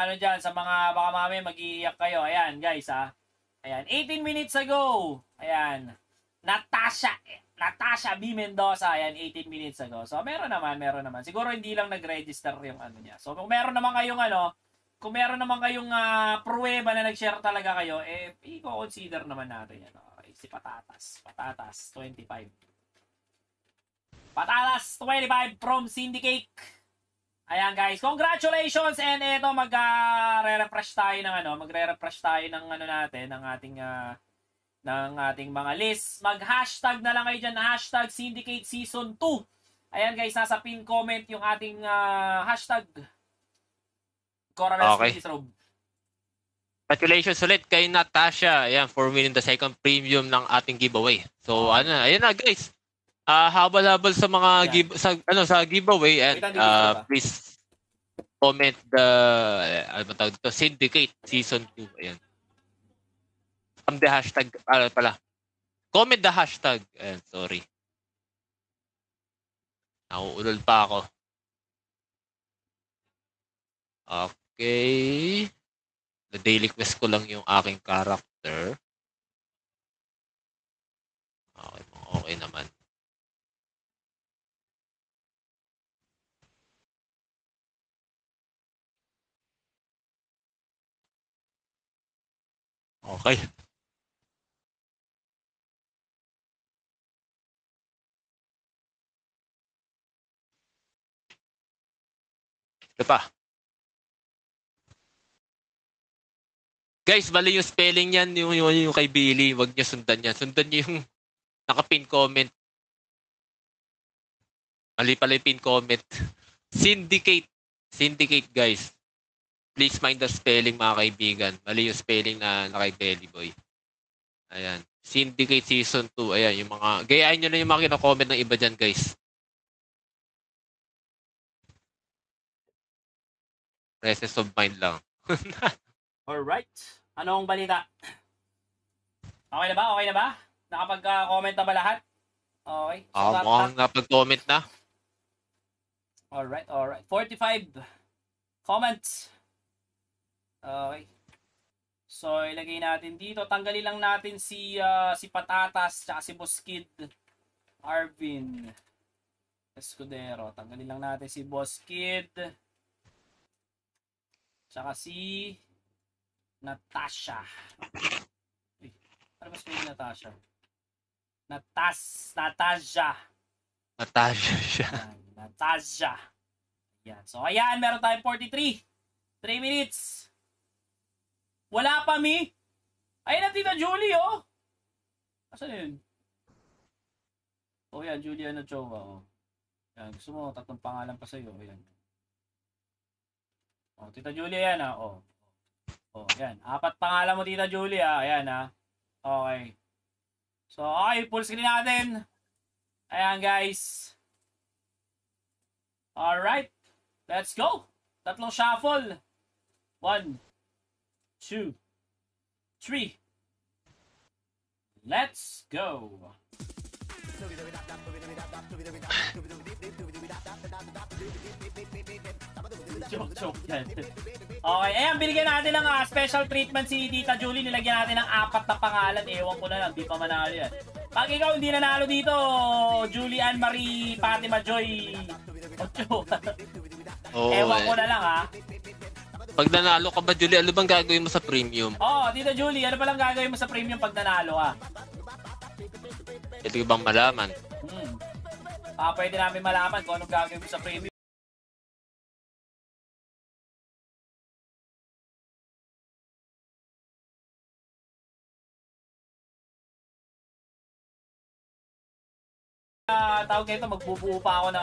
ano dyan, sa mga, baka mami, mag-iiyak kayo. Ayan, guys, ha. Ayan, 18 minutes ago. Ayan. Natasha B. Mendoza. Ayan, 18 minutes ago. So, meron naman. Siguro hindi lang nag-register yung ano niya. So, kung meron naman kayong pruweba na nag-share talaga kayo, i-consider naman natin yan. Okay, si Patatas, 25. Patatas, 25 from Syndicate. Ayan, guys. Congratulations! And ito, magre-refresh tayo ng natin, ng ating mga list. Mag-hashtag na lang kayo dyan, hashtag Syndicate Season 2. Ayan, guys, nasa pin comment yung ating hashtag. Okay. Congratulations ulit kay Natasha. Ayan, for winning the second premium ng ating giveaway. So, ayan na, guys. Habal-habal sa mga sa giveaway, and please comment the Syndicate Season 2. Ayan. The hashtag comment the hashtag. Ayan, sorry. Nauulol pa ako. Okay. The daily quest ko lang yung aking character. Okay naman. Okay. Ito pa. Guys, mali yung spelling yan, yung kay Billy. Huwag niyo sundan yan. Sundan niyo yung naka-pin comment. Mali pala yung pin comment. Syndicate. Syndicate, guys. Please mind the spelling, mga kaibigan. Mali yung spelling na kay Belly Boy. Ayan. Syndicate Season 2. Ayan, yung mga... Gayahin nyo na yung mga kina-comment ng iba dyan, guys. Presence of mind lang. Alright. Anong balita? Okay na ba? Nakapag-comment na ba lahat? Okay. So, mukhang napag-comment na. Alright. 45 comments. Okay. So, ilagay natin dito. Tanggalin lang natin si Patatas tsaka si Boss Kid Arvin Escudero. Tanggalin lang natin si Boss Kid tsaka si Natasha. Ano ba spelling Natasha? Natasha siya. Natasha. Yan. So, ayan. Meron tayong 43. 3 minutes. Wala pa, Mi. Ayun na, Tita Julie, oh. Asan yun? Oh, yan. Juliana Chowa, oh. Yan. Gusto mo, tatlong pangalan pa sa'yo. Ayan. Oh, Tita Julie, yan, ah. Oh. Oh, yan. 4 pangalan mo, Tita Julie, ah. Ayan, ah. Okay. So, okay. Full screen natin. Ayan, guys. Alright. Let's go. Tatlong shuffle. 1, 2, 3. Let's go. Joke yan. Okay, ayan, binigyan natin ng special treatment si Tita Julie. Nilagyan natin ng 4 na pangalan. Ewan ko na lang, di pa manalo yan. Pag ikaw hindi nanalo dito, Julie Ann Marie Fatima Joy Oo, Ewan ko na lang ha. Pag nanalo ka ba, Julie, ano bang gagawin mo sa premium? Tita Julie, ano palang gagawin mo sa premium pag nanalo ka? Pwede bang malaman? Pwede namin malaman kung anong gagawin mo sa premium. Tawag nito, magbubuo pa ako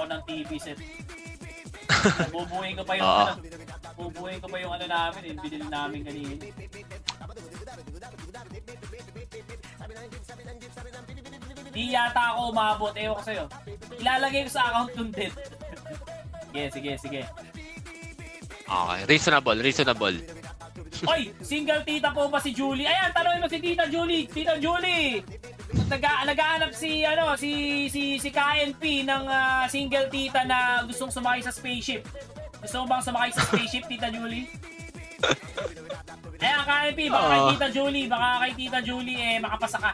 ng TV set. Bubuuin ko pa yung ano namin, binili namin kanina. Di yata ako umabot, ewan ko sa'yo. Ilalagay ko sa account yung debt. Sige. Okay, reasonable. Oy, single tita po ba si Julie? Ayan, tanongin mo si Tita Julie. Tita Julie, nag-aanap si KNP ng single tita na gustong sumakay sa spaceship. Gusto mo bang sumakay sa spaceship, Tita Julie? Ayan, KNP, baka kay Tita Julie makapasa ka.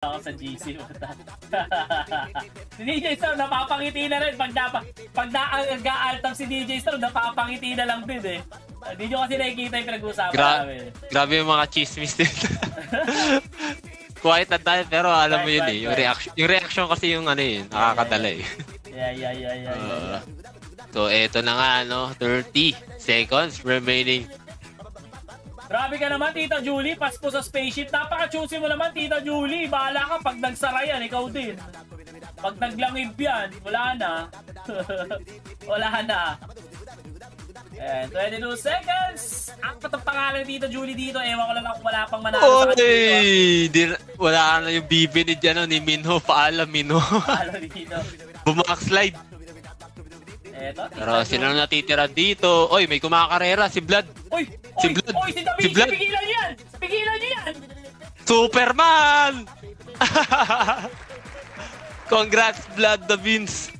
Ako sa GC mo. Si DJ Storm napapangiti na rin pag nag-aaltang si DJ Storm, napapangiti na lang din eh. Hindi nyo kasi nakikita yung pinag-uusapan namin. Grabe yung mga chismis din. Quiet na tayo pero alam mo yun eh. Yung reaction kasi yung ano yun, nakakadala eh. Yeah. So eto na nga 30 seconds remaining. Grabe ka naman, Tita Julie. Pasko sa spaceship. Napaka-choosy mo naman, Tita Julie. Bahala ka pag nagsara yan, ikaw din. Pag naglangib yan, wala na. Wala na. And 22 seconds. Ang patang pangalan ni Tita Julie dito. Ewan ko lang kung wala pang manalo sa kanya. Wala na yung bibi ni Minho. Paalam, Minho. Paalam, Minho. Bumakslide. Eto, pero sino natitira dito? Oy, may kumakarera. Si Vlad. Si Vlad. Pigilan niyo yan! Superman! Congrats, Vlad the Vince.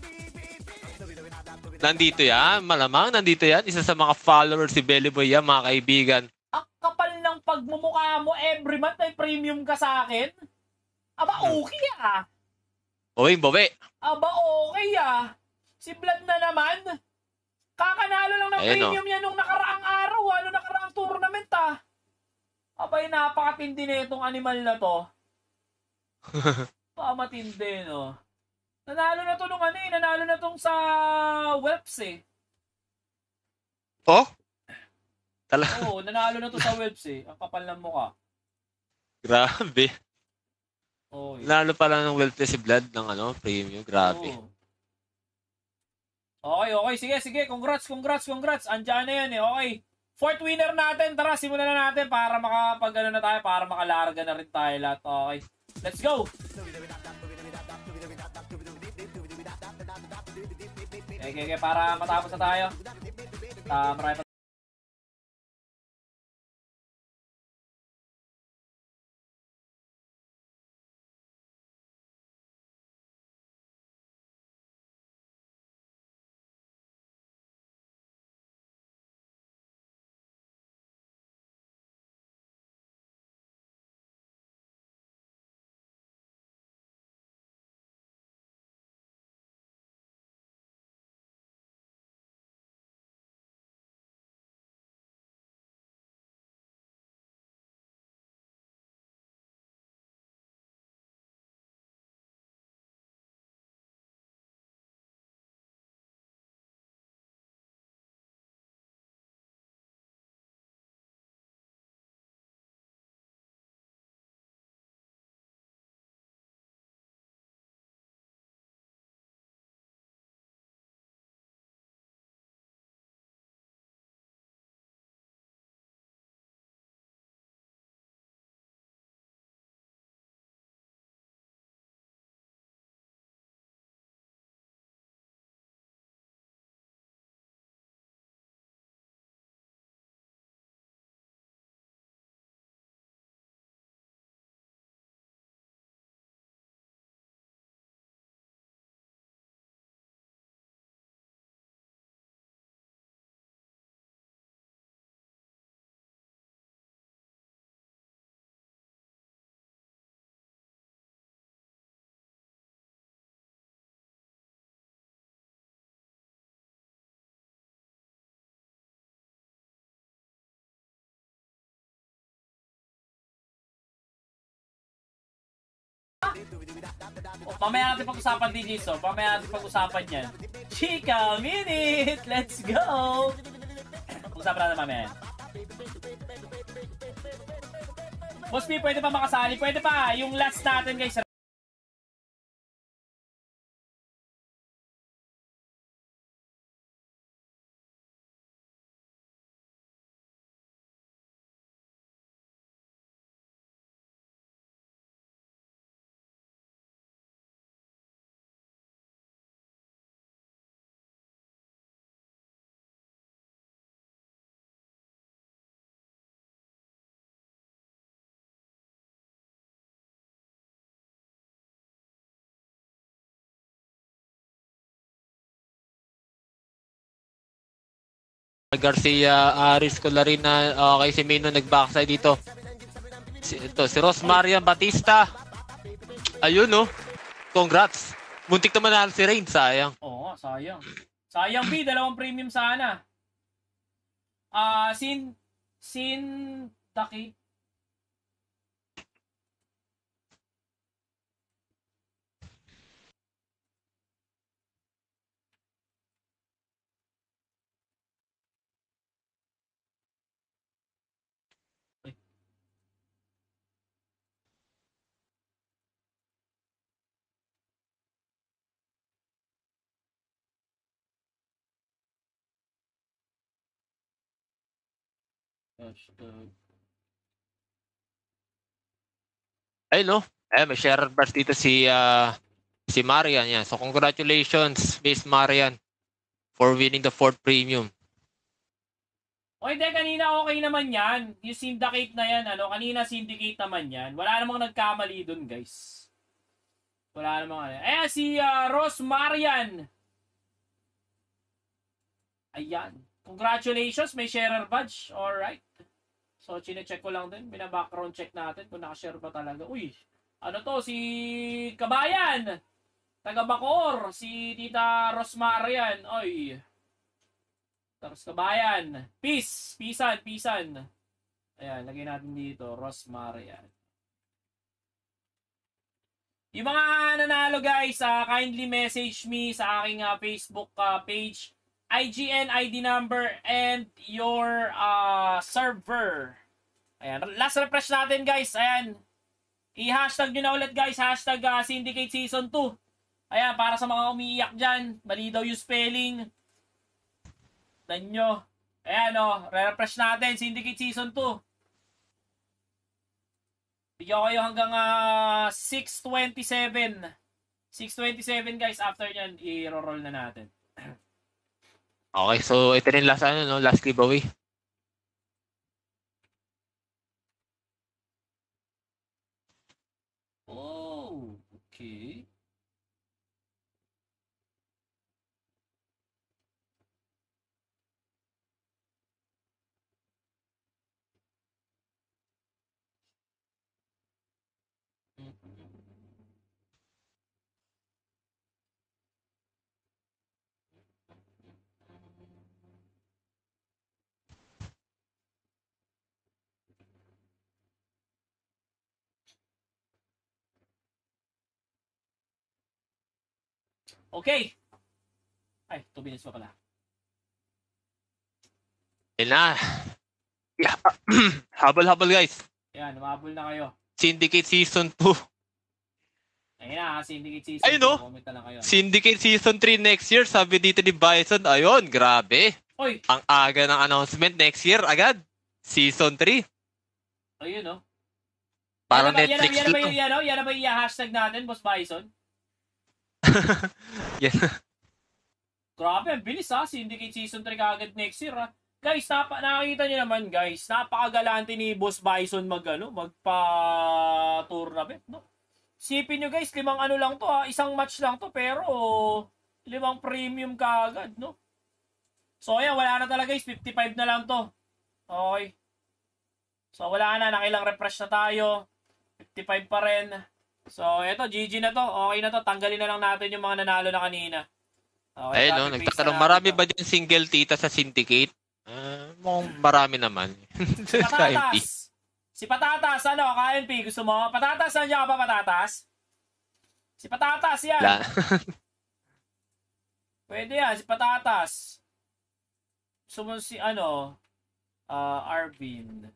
Nandito yan. Malamang nandito yan. Isa sa mga followers si Belly Boy yan, mga kaibigan. Ang kapal ng pagmumukha mo. Every month may premium ka sa akin. Aba, okay ah. Bawi. Aba, okay ah. Si Vlad na naman. Kakanalo lang ng premium yan nung nakaraang araw, nung nakaraang tournament ah. Abay, napakatindi na itong animal na to. Matindi, no? Nanalo na to nung nanalo na tong sa webs eh. Oh? Oo, nanalo na to sa webs eh. Ang kapal ng mukha. Grabe. Nanalo pala ng webs si Vlad ng premium. Grabe. Okay. Sige. Congrats. Andiyan na yan eh. Okay. Fourth winner natin. Tara, simulan na natin para na tayo, para makalarga na rin tayo lahat. Okay. Let's go! Okay. Para matapos na tayo. Marami Mamaya natin pag-usapan din so. Mamaya natin pag-usapan yan. Chika Minute! Let's go! Pag-usapan natin mamaya. Boss B, pwede pa makasali? Pwede pa. Yung last natin guys. Garcia, Aris Colarina, okay, si Mino nag-backside dito. Si Rosmarian Batista. Ayun, no? Congrats. Muntik naman na si Rain, sayang. Oo, sayang. Sayang, B, 2 premium sana. Sin Taki. Ay, no? May share bars dito si Marian. Yan. So, congratulations, Miss Marian, for winning the 4th premium. O hindi, kanina okay naman yan. Yung syndicate na yan, kanina syndicate naman yan. Wala namang nagkamali dun, guys. Wala namang si Rosmarian. Ayan. Congratulations, may sharer badge. Alright. So, chine-check ko lang din. Bina-background check natin kung nakashare ba talaga. Uy, si Kabayan. Taga Bacoor. Si Tita Rosmarian. Oy. Tapos Kabayan. Peace. Pisan. Ayan, lagay natin dito. Rosmarian. Yung mga nanalo guys, kindly message me sa aking Facebook page. IGN, ID number, and your server. Ayan. Last refresh natin guys. Ayan. I-hashtag nyo na ulit guys. Hashtag Syndicate Season 2. Ayan. Para sa mga umiiyak dyan. Mali daw yung spelling. Nyo. Ayan re-refresh natin. Syndicate Season 2. Bigyan ko kayo hanggang 6:27. 6:27 guys. After nyan, i-roll na natin. Okay, so ito rin last last giveaway. Oh, okay. Okay. Ay, 2 minutes pa pala. Yan na. Yeah. Habol-habol guys. Yan, umabol na kayo. Syndicate Season 2. Ayun na, Syndicate Season 2. Ayun Comment na lang kayo. Syndicate Season 3 next year. Sabi dito ni Bison. Ayun, grabe. Oy. Ang aga ng announcement next year agad. Season 3. Ayun Parang Netflix yan na ba yung hashtag natin, Boss Bison? Yan. Grabe, ang bilis Syndicate Season 3 kaagad next year Guys, nakakita niyo naman guys, napakagalante ni Boss Bison magpa-tournament, no? Sipin niyo guys, 5 lang to isang match lang to, pero 5 premium kaagad, no? So ayan, wala na talaga guys, 55 na lang to. Okay. So wala na, nakilang refresh na tayo. 55 pa rin. So eto, GG na to. Okay na to, tanggalin na lang natin yung mga nanalo na kanina. Okay, nagtatanong, marami ba dyan single tita sa Syndicate? Marami naman. Si Patatas, KMP, gusto mo? Patatas, nandiyan ka pa, Patatas? Si Patatas yan. Pwede yan, si Patatas. Sumunod si Arvin.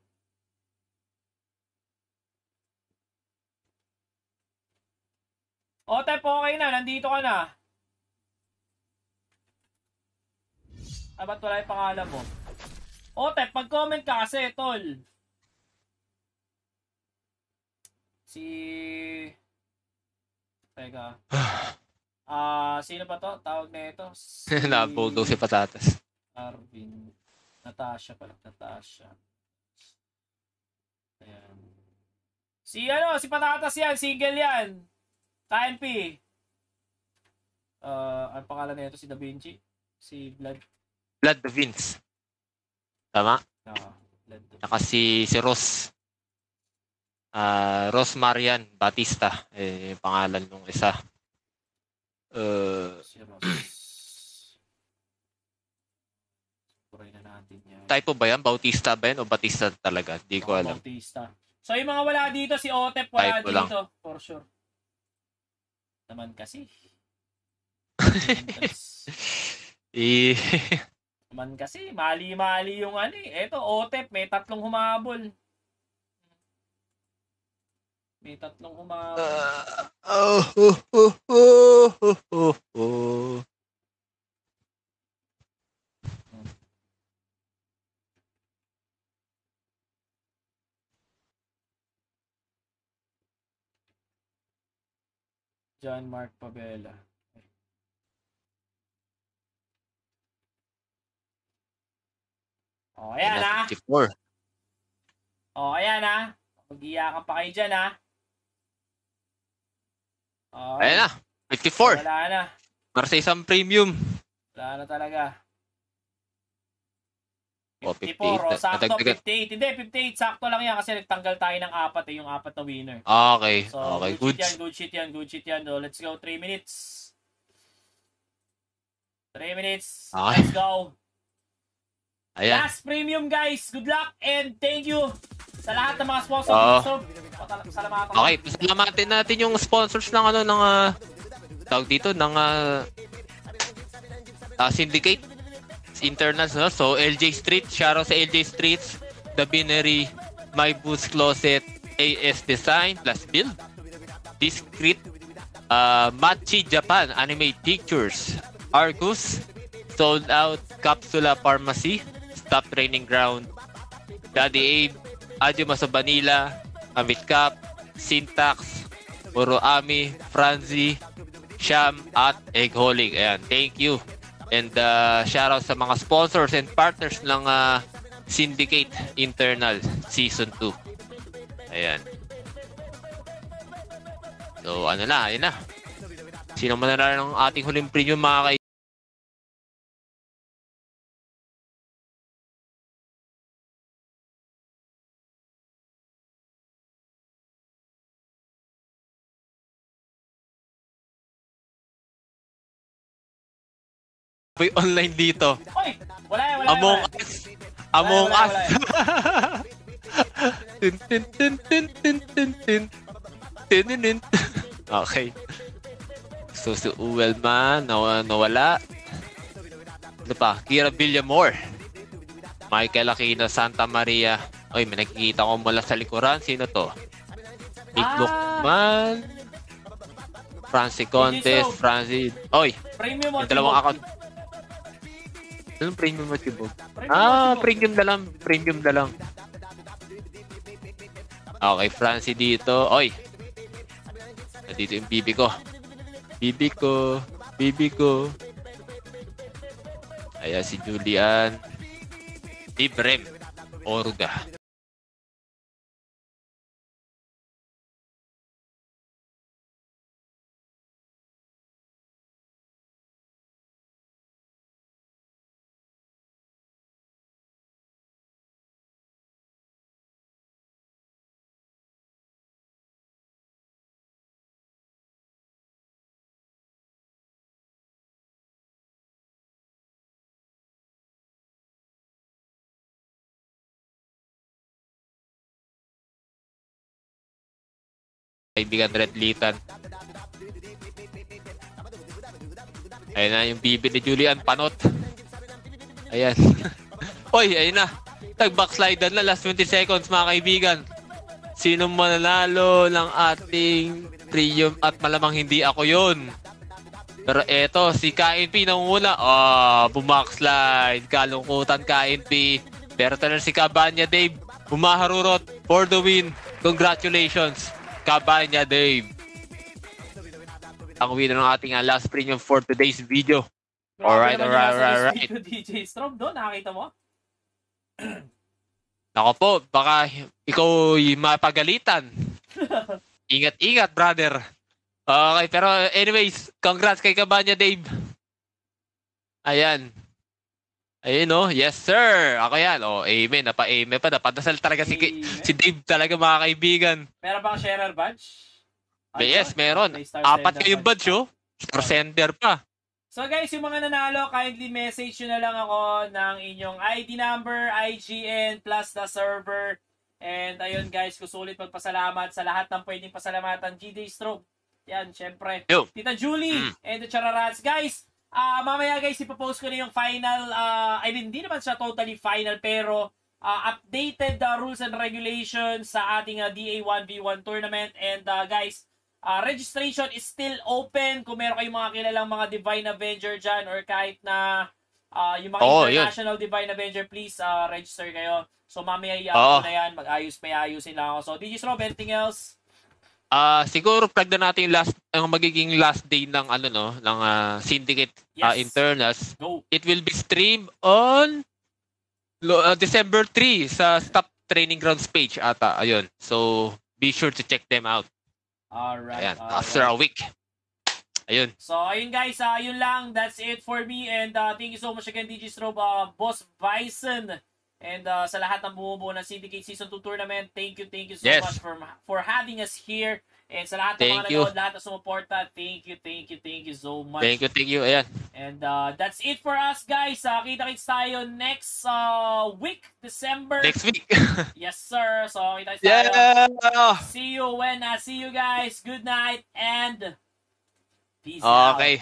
Otep, okay na. Nandito ka na. Ba't wala yung pangalan mo? Otep, mag-comment ka kasi, tol. Teka. Sino ba to? Tawag na ito? Nabuldo si Patatas. Arvin. Natasha pala. Natasha. Ayan. Si Patatas yan. Single yan. KNP. Ang pangalan na ito? Si Da Vinci? Si Vlad Da Vinci. Tama? Oo. Vlad Da Vinci. Saka si Ross. Ross Marian Batista. Pangalan nung isa. Si Ross. Puray na natin yan. Typo ba yan? Bautista ba yan? O Batista talaga? Hindi ko alam. Bautista. So yung mga wala dito, si Otep wala typo dito. Lang. For sure. Naman kasi. Naman kasi. Mali-mali yung Eto, Otep. May 3 humabol. May 3 humabol. John Mark Pabella. Oh, ayan na. 54. Oh, ayan na. Mag-iyakan pa kayo dyan, ha. Oh, Ayan na. 54. wala na. Para sa isang premium. Wala na talaga. Oh, 54, 58. sakto, Nadagdagan. 58. Hindi, 58, sakto lang yan kasi nagtanggal tayo ng 4 yung 4 na winner. Okay. So, Okay. good Good. shit yan. So, let's go, 3 minutes. 3 minutes. Okay. Let's go. Ayan. Last premium, guys. Good luck and thank you sa lahat ng mga sponsors. Salamatan. Okay. Pasalamatin natin yung sponsors ng tawag dito, ng Syndicate Internals, no? So, LJ Street. Shoutout sa LJ Streets. The Binary. My Boots Closet. AS Design plus Build. Discreet. Machi Japan. Anime Pictures. Argus. Sold Out. Capsula Pharmacy. Stop Training Ground. Daddy Abe. Adyo Maso Vanilla. Amit Cap. Syntax. Puro Ami. Franzi. Sham. At Eggholic. Ayan. Thank you. And shoutout sa mga sponsors and partners ng Syndicate Internal Season 2. Ayan. So, ayun na. Sino mananalo ng ating huling premium, mga kaibigan? Online dito. Oy, wala. Among Us. Among Us. Tin. Okay. So, si Uwelman, nawala. Ano pa? Kira Villamor. Michael Aquino, Santa Maria. Oy, may nakikita ko mula sa likuran. Sino to? Big Bookman. Francie Contes. Francie. Oy, Premium yung dalawang account. Anong premium mo, Tibog? Premium na lang. Okay, Francie dito. Oy. Nandito yung bibi ko. Ayan si Julian. Ibrem. Orga. Kaibigan Red Litan. Ayun na yung bibi ni Julian Panot. Ayan. Oy, ayun na. Tag-backslide na last 20 seconds mga kaibigan. Sino mananalo ng ating Triumph at malamang hindi ako yun. Pero eto, si KNP nangunguna. Bumakslide. Kalungkutan KNP. Pero talaga si Cabanya Dave. Bumaharurot for the win. Congratulations, Cabanya Dave. Ang winner ng ating last premium for today's video. Alright. DJ Strom doon, nakakita mo? Nako po, baka ikaw mapagalitan. Ingat-ingat, brother. Okay, pero anyways, congrats kay Cabanya Dave. Ayan. Ayun, no? Yes, sir. Ako yan. Amen. Napa-amen pa. Napadasal talaga si Dave talaga, mga kaibigan. Meron bang sharer badge? Yes, meron. 4 kayong badge, oh. Star sender pa. So guys, yung mga nanalo, kindly message nyo na lang ako ng inyong ID number, IGN, plus the server. And ayun guys, gusto ulit magpasalamat sa lahat ng pwedeng pasalamatan. GD Stroke. Yan, syempre. Yo. Tita Julie and the Chararats. Guys, mamaya guys, ipopost ko na yung final, hindi naman siya totally final, pero updated rules and regulations sa ating DA1v1 tournament. And guys, registration is still open. Kung meron kayong mga kilalang mga Divine Avenger dyan or kahit na yung mga international Divine Avenger, please register kayo. So mamaya i-up na yan. May-ayusin lang ako. So DJ Rob, anything else? Siguro plug na natin yung magiging last day ng ng Syndicate Internals. Go. It will be streamed on December 3 sa Stop Training Grounds page ata. Ayun. So be sure to check them out. Alright. Ayan, after a week. Ayun. So, ayun guys, yun lang. That's it for me. And thank you so much again, DJ Strobe, Boss Bison. And sa lahat ng bumubuo ng Syndicate Season 2 Tournament, thank you so much for having us here. And sa lahat ng mga nanood, lahat na sumuporta, thank you so much. Thank you. Ayan. And that's it for us, guys. Kita-kits tayo next week, December. Next week. Yes, sir. So, kita-kits tayo. Yeah! See you when I see you guys. Good night and peace out. Okay.